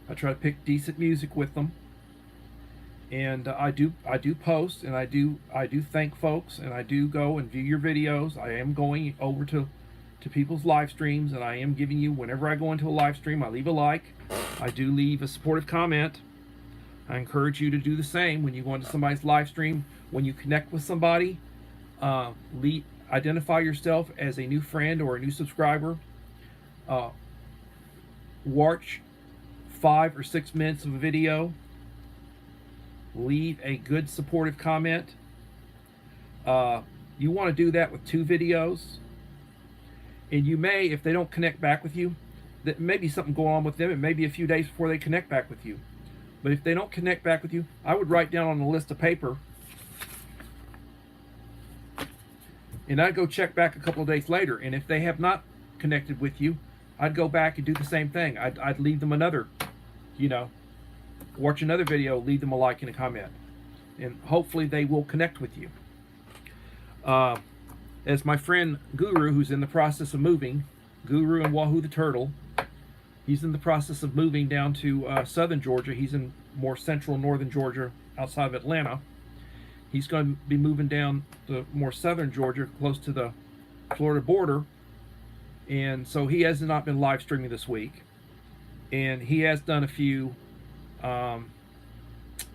A: I try to pick decent music with them. And I do post, and I do thank folks, and I do go and view your videos. I am going over to people's live streams, and I am giving you, whenever I go into a live stream, I leave a like. I do leave a supportive comment. I encourage you to do the same when you go into somebody's live stream. When you connect with somebody, identify yourself as a new friend or a new subscriber. Watch 5 or 6 minutes of a video. Leave a good supportive comment. You want to do that with 2 videos. And you may, if they don't connect back with you, that may be something going on with them. It may be a few days before they connect back with you. But if they don't connect back with you, I would write down on a list of paper, and I'd go check back a couple of days later. And if they have not connected with you, I'd go back and do the same thing. I'd leave them another, watch another video, leave them a like and a comment. And hopefully they will connect with you. As my friend Guru, who's in the process of moving, Guru and Wahoo the Turtle, he's in the process of moving down to southern Georgia. He's in more central northern Georgia outside of Atlanta. He's going to be moving down to more southern Georgia, close to the Florida border. And so he has not been live streaming this week. And he has done a few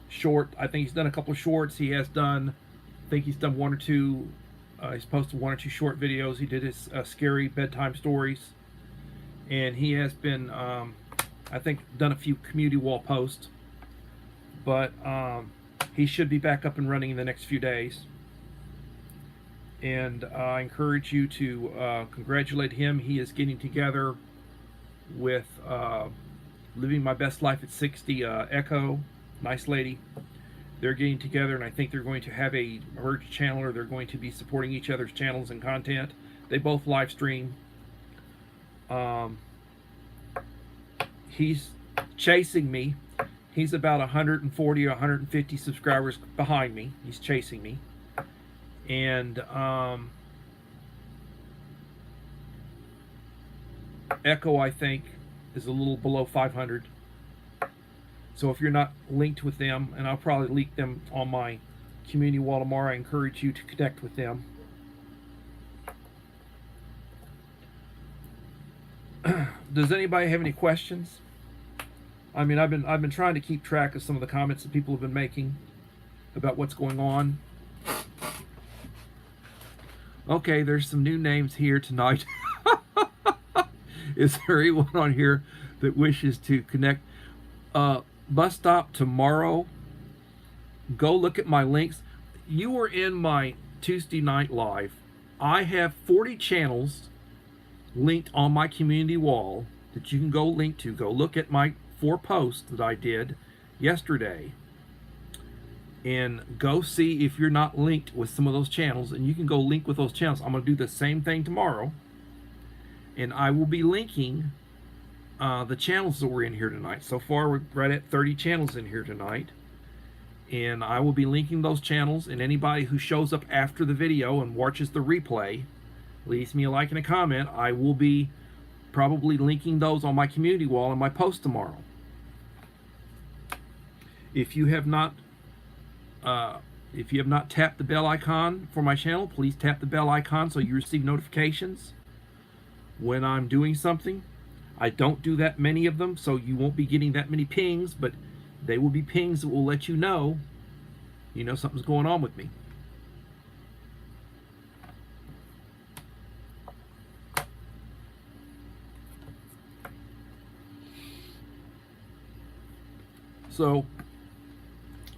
A: short. I think he's done a couple of shorts. He has done, I think he's done one or two. He's posted one or two short videos. He did his scary bedtime stories, and he has been, I think, done a few community wall posts. But he should be back up and running in the next few days. And I encourage you to congratulate him. He is getting together with Living My Best Life at 60, Echo, nice lady. They're getting together, and I think they're going to have a merged channel, or they're going to be supporting each other's channels and content. They both live stream. He's chasing me. He's about 140 or 150 subscribers behind me. He's chasing me. And Echo, I think, is a little below 500. So if you're not linked with them, and I'll probably link them on my community wall tomorrow, I encourage you to connect with them. Does anybody have any questions? I mean, I've been trying to keep track of some of the comments that people have been making about what's going on. Okay, there's some new names here tonight. Is there anyone on here that wishes to connect? Bus stop tomorrow. Go look at my links. You were in my Tuesday night live. I have 40 channels linked on my community wall that you can go link to. Go look at my 4 posts that I did yesterday, and go see if you're not linked with some of those channels, and you can go link with those channels. I'm going to do the same thing tomorrow, and I will be linking the channels that were in here tonight. So far, we're right at 30 channels in here tonight, and I will be linking those channels, and anybody who shows up after the video and watches the replay, leaves me a like and a comment, I will be probably linking those on my community wall in my post tomorrow. If you have not tapped the bell icon for my channel, please tap the bell icon so you receive notifications when I'm doing something. I don't do that many of them, so you won't be getting that many pings, but they will be pings that will let you know something's going on with me. So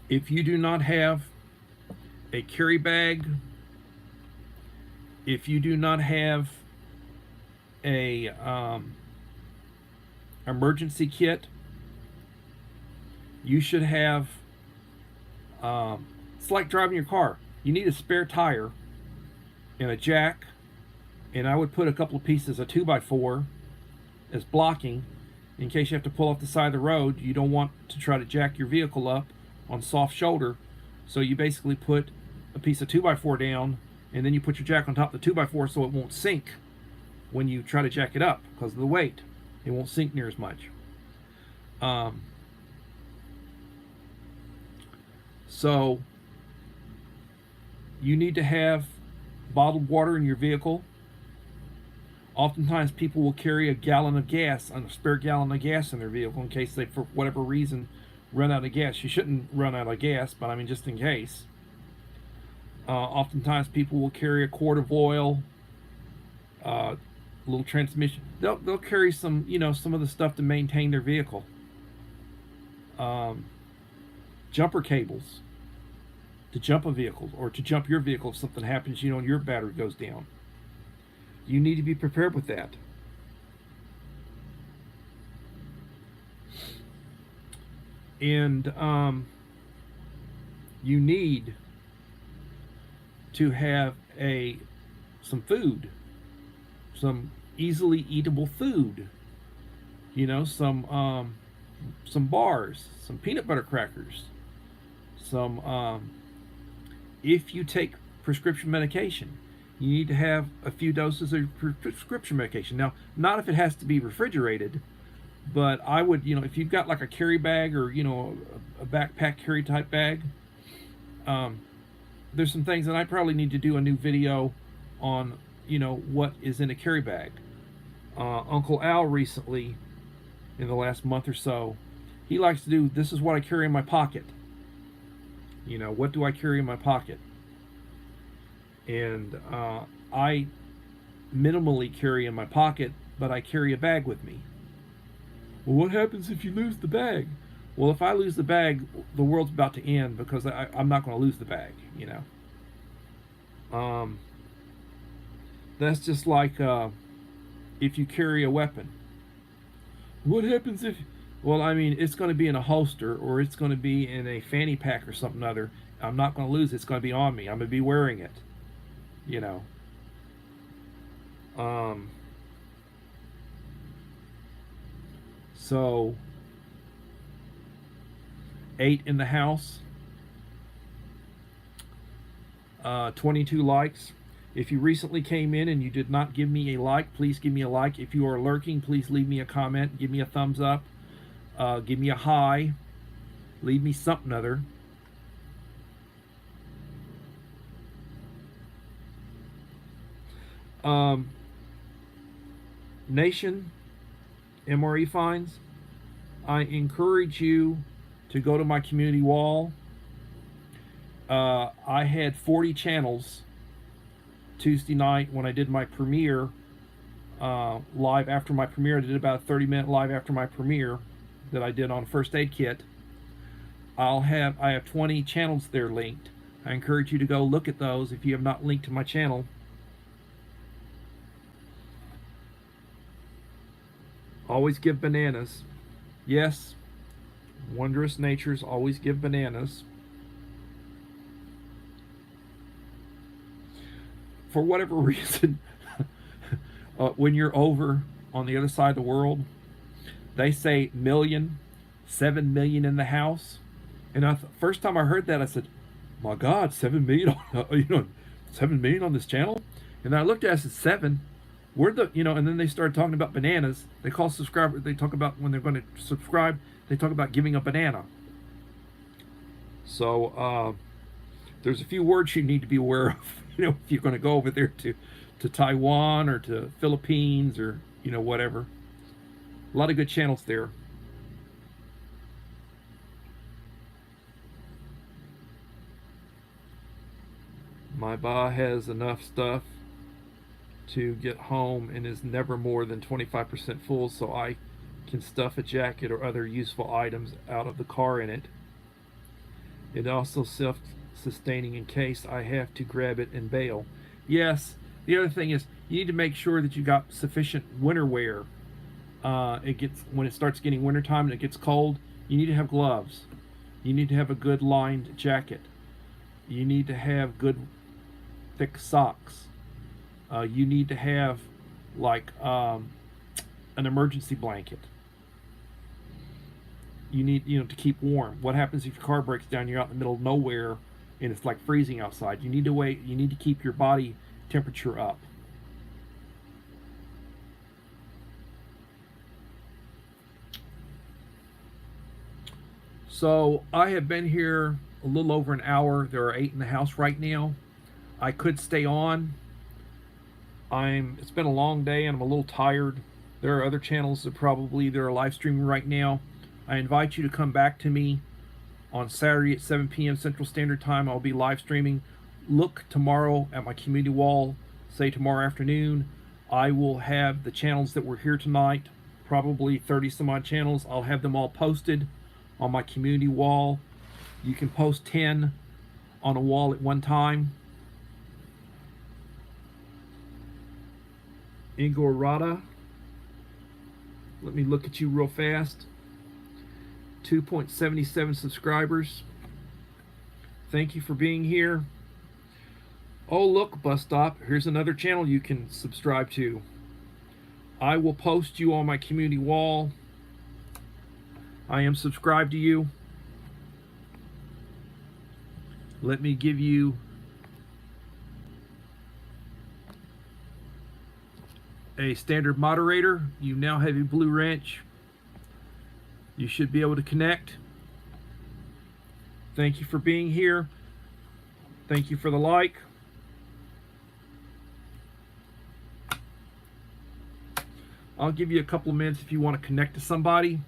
A: if you do not have a carry bag, if you do not have a emergency kit, you should have, it's like driving your car. You need a spare tire and a jack, and I would put a couple of pieces of 2x4 as blocking in case you have to pull off the side of the road. You don't want to try to jack your vehicle up on soft shoulder, so you basically put a piece of 2x4 down, and then you put your jack on top of the 2x4 so it won't sink when you try to jack it up because of the weight. It won't sink near as much. So you need to have bottled water in your vehicle. Oftentimes people will carry a gallon of gas, a spare gallon of gas in their vehicle in case they, for whatever reason, run out of gas. You shouldn't run out of gas, but I mean, just in case. Oftentimes people will carry a quart of oil, little transmission. They'll carry some, some of the stuff to maintain their vehicle. Jumper cables to jump a vehicle, or to jump your vehicle if something happens, and your battery goes down. You need to be prepared with that. And you need to have some food, some easily eatable food. Some bars, some peanut butter crackers, some. If you take prescription medication, you need to have a few doses of prescription medication. Now, not if it has to be refrigerated, but I would, if you've got like a carry bag or, a backpack carry type bag, there's some things that I probably need to do a new video on, what is in a carry bag. Uncle Al recently, in the last month or so, he likes to do, this is what I carry in my pocket. You know, what do I carry in my pocket? And I minimally carry in my pocket, but I carry a bag with me. Well, what happens if you lose the bag? Well, if I lose the bag, the world's about to end, because I'm not going to lose the bag, you know. That's just like if you carry a weapon. What happens if... Well, I mean, it's going to be in a holster, or it's going to be in a fanny pack or something other. I'm not going to lose it. It's going to be on me. I'm going to be wearing it, you know. So 8 in the house, 22 likes. If you recently came in and you did not give me a like, please give me a like. If you are lurking, please leave me a comment, give me a thumbs up, give me a hi, leave me something other. Nation, MRE Finds, I encourage you to go to my community wall. I had 40 channels Tuesday night when I did my premiere, live after my premiere. I did about a 30-minute live after my premiere that I did on First Aid Kit. I have 20 channels there linked. I encourage you to go look at those if you have not linked to my channel. Always give bananas. Yes, Wondrous Natures always give bananas. For whatever reason, when you're over on the other side of the world, they say million, 7 million in the house. And first time I heard that, I said, my God, 7 million, 7 million on this channel? And then I looked at it and said, 7? Where the, and then they started talking about bananas. They call subscribers, they talk about when they're going to subscribe, they talk about giving a banana. So, there's a few words you need to be aware of, if you're going to go over there to Taiwan or to Philippines or, whatever. A lot of good channels there. My ba has enough stuff to get home and is never more than 25% full, so I can stuff a jacket or other useful items out of the car in it. It also self-sustaining in case I have to grab it and bail. Yes, the other thing is you need to make sure that you got sufficient winter wear. When it starts getting wintertime and it gets cold, you need to have gloves. You need to have a good lined jacket. You need to have good thick socks. You need to have like an emergency blanket. You need to keep warm. What happens if your car breaks down? You're out in the middle of nowhere and it's like freezing outside. You need to keep your body temperature up. So I have been here a little over an hour. There are 8 in the house right now. I could stay on. It's been a long day and I'm a little tired. There are other channels that are live streaming right now. I invite you to come back to me on Saturday at 7 p.m. Central Standard Time. I'll be live streaming. Look tomorrow at my community wall, say tomorrow afternoon. I will have the channels that were here tonight, probably 30 some odd channels. I'll have them all posted on my community wall. You can post 10 on a wall at one time. Ingorata, let me look at you real fast. 2.77 subscribers. Thank you for being here. Oh look, Bus Stop, here's another channel you can subscribe to. I will post you on my community wall. I am subscribed to you. Let me give you a standard moderator. You now have a blue wrench. You should be able to connect. Thank you for being here. Thank you for the like. I'll give you a couple of minutes if you want to connect to somebody.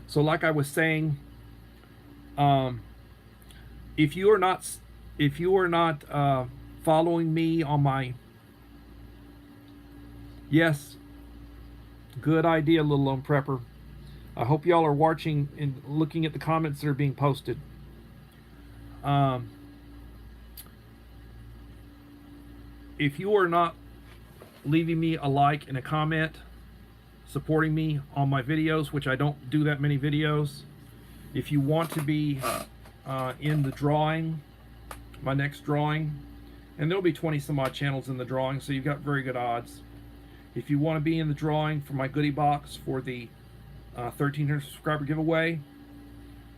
A: So like I was saying, if you are not following me on my, yes, good idea, Little Lone Prepper. I hope y'all are watching and looking at the comments that are being posted. If you are not leaving me a like and a comment, supporting me on my videos, which I don't do that many videos, if you want to be in the drawing, my next drawing, and there'll be 20 some odd channels in the drawing, so you've got very good odds. If you want to be in the drawing for my goodie box for the 1,300 subscriber giveaway,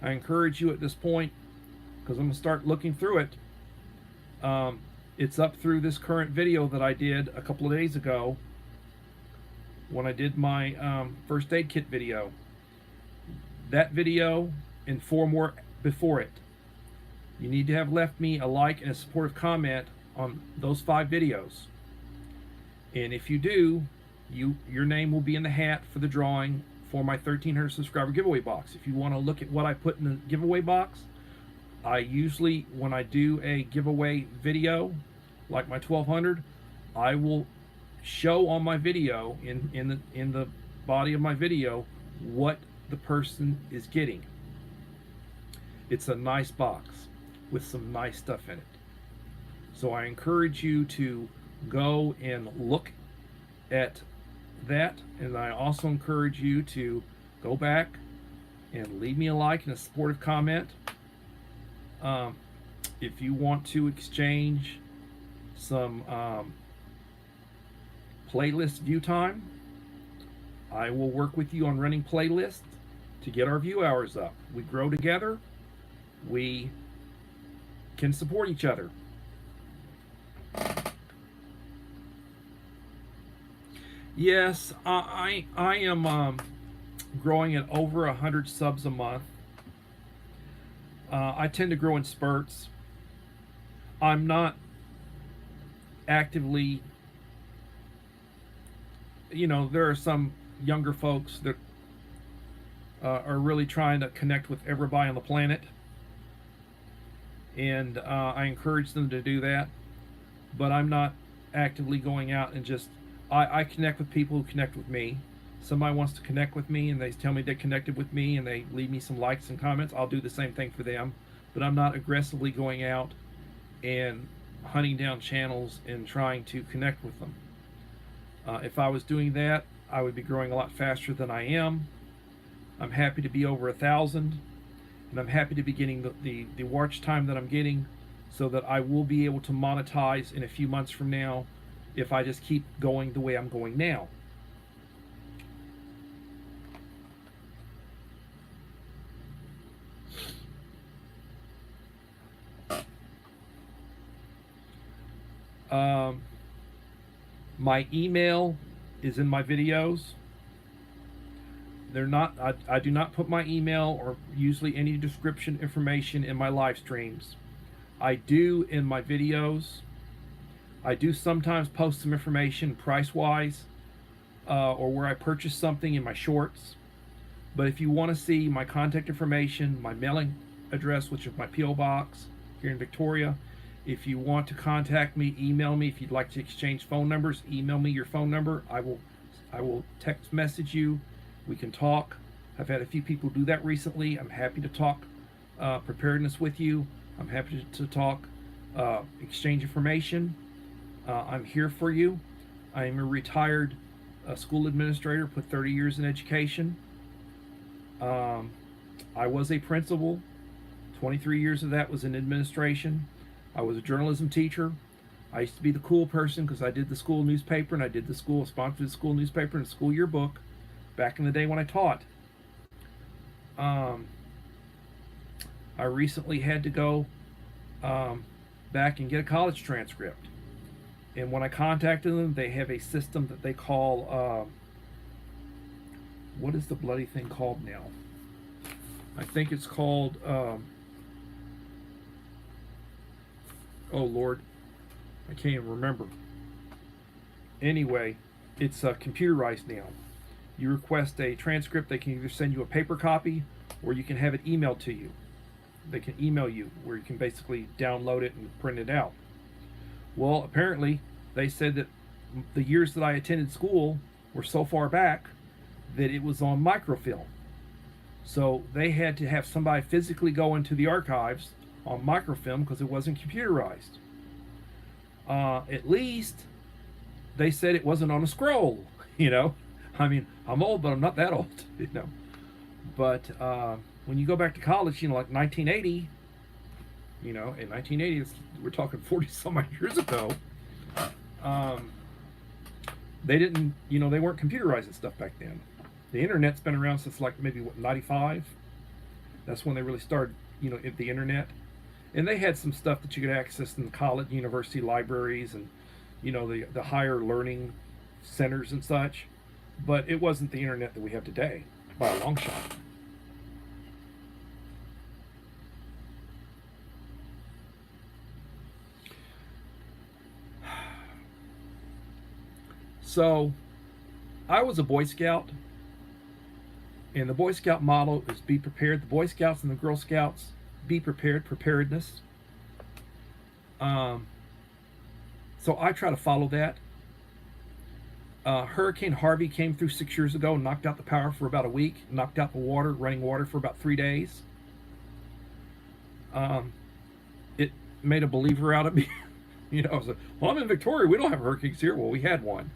A: I encourage you at this point, because I'm going to start looking through it. It's up through this current video that I did a couple of days ago when I did my first aid kit video. That video and 4 more before it. You need to have left me a like and a supportive comment on those 5 videos. And if you do, your name will be in the hat for the drawing for my 1,300 subscriber giveaway box. If you want to look at what I put in the giveaway box, I usually, when I do a giveaway video, like my 1,200, I will show on my video, in the body of my video, what the person is getting. It's a nice box with some nice stuff in it. So I encourage you to go and look at that, and I also encourage you to go back and leave me a like and a supportive comment. If you want to exchange some playlist view time, I will work with you on running playlists to get our view hours up. We grow together, we can support each other. Yes, I am growing at over 100 subs a month. I tend to grow in spurts. I'm not actively, there are some younger folks that are really trying to connect with everybody on the planet, and I encourage them to do that, but I'm not actively going out and just, I connect with people who connect with me. Somebody wants to connect with me and they tell me they connected with me and they leave me some likes and comments, I'll do the same thing for them, but I'm not aggressively going out and hunting down channels and trying to connect with them. If I was doing that, I would be growing a lot faster than I am. I'm happy to be over 1,000, and I'm happy to be getting the watch time that I'm getting, so that I will be able to monetize in a few months from now if I just keep going the way I'm going now. My email is in my videos. They're not, I do not put my email or usually any description information in my live streams. I do in my videos. I do sometimes post some information price-wise, or where I purchase something in my shorts. But if you want to see my contact information, my mailing address, which is my P.O. box here in Victoria, if you want to contact me, email me. If you'd like to exchange phone numbers, email me your phone number. I will text message you. We can talk. I've had a few people do that recently. I'm happy to talk preparedness with you. I'm happy to talk exchange information. I'm here for you. I am a retired school administrator, put 30 years in education. I was a principal. 23 years of that was in administration. I was a journalism teacher. I used to be the cool person because I did the school newspaper, and I did the school, sponsored the school newspaper and the school yearbook back in the day when I taught. I recently had to go back and get a college transcript. And when I contacted them, they have a system that they call, what is the bloody thing called now? I think it's called, oh Lord, I can't even remember. Anyway, it's computerized now. You request a transcript, they can either send you a paper copy or you can have it emailed to you. They can email you where you can basically download it and print it out. Well, apparently, they said that the years that I attended school were so far back that it was on microfilm. So they had to have somebody physically go into the archives on microfilm because it wasn't computerized. At least they said it wasn't on a scroll, you know. I mean, I'm old, but I'm not that old, you know. But when you go back to college, you know, like 1980, you know, in 1980, we're talking 40 some odd years ago, they didn't, you know, they weren't computerizing stuff back then. The internet's been around since like maybe what, 95? That's when they really started, you know, the internet. And they had some stuff that you could access in the college, university libraries, and, you know, the higher learning centers and such. But it wasn't the internet that we have today by a long shot. So, I was a Boy Scout, and the Boy Scout motto is be prepared. The Boy Scouts and the Girl Scouts, be prepared, preparedness. So I try to follow that. Hurricane Harvey came through 6 years ago and knocked out the power for about a week, knocked out the water, running water for about 3 days. It made a believer out of me. You know, I was like, well, I'm in Victoria. We don't have hurricanes here. Well, we had one.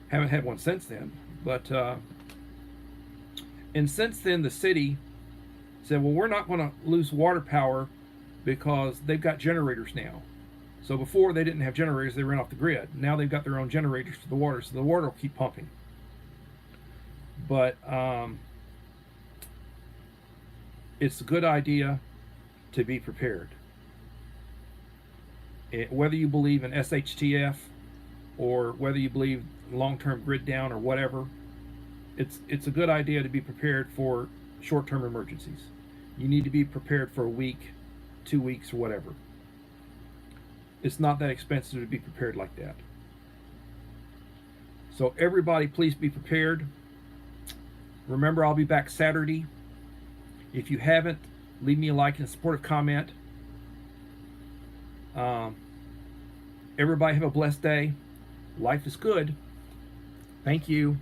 A: Haven't had one since then. But, and since then, the city said, well, we're not going to lose water power because they've got generators now. So before they didn't have generators, they ran off the grid. Now they've got their own generators for the water, so the water will keep pumping. But it's a good idea to be prepared. Whether you believe in SHTF or whether you believe long-term grid down or whatever, it's a good idea to be prepared for short-term emergencies. You need to be prepared for a week, 2 weeks, or whatever. It's not that expensive to be prepared like that. So everybody, please be prepared. Remember, I'll be back Saturday. If you haven't, leave me a like and a supportive comment. Everybody have a blessed day. Life is good. Thank you.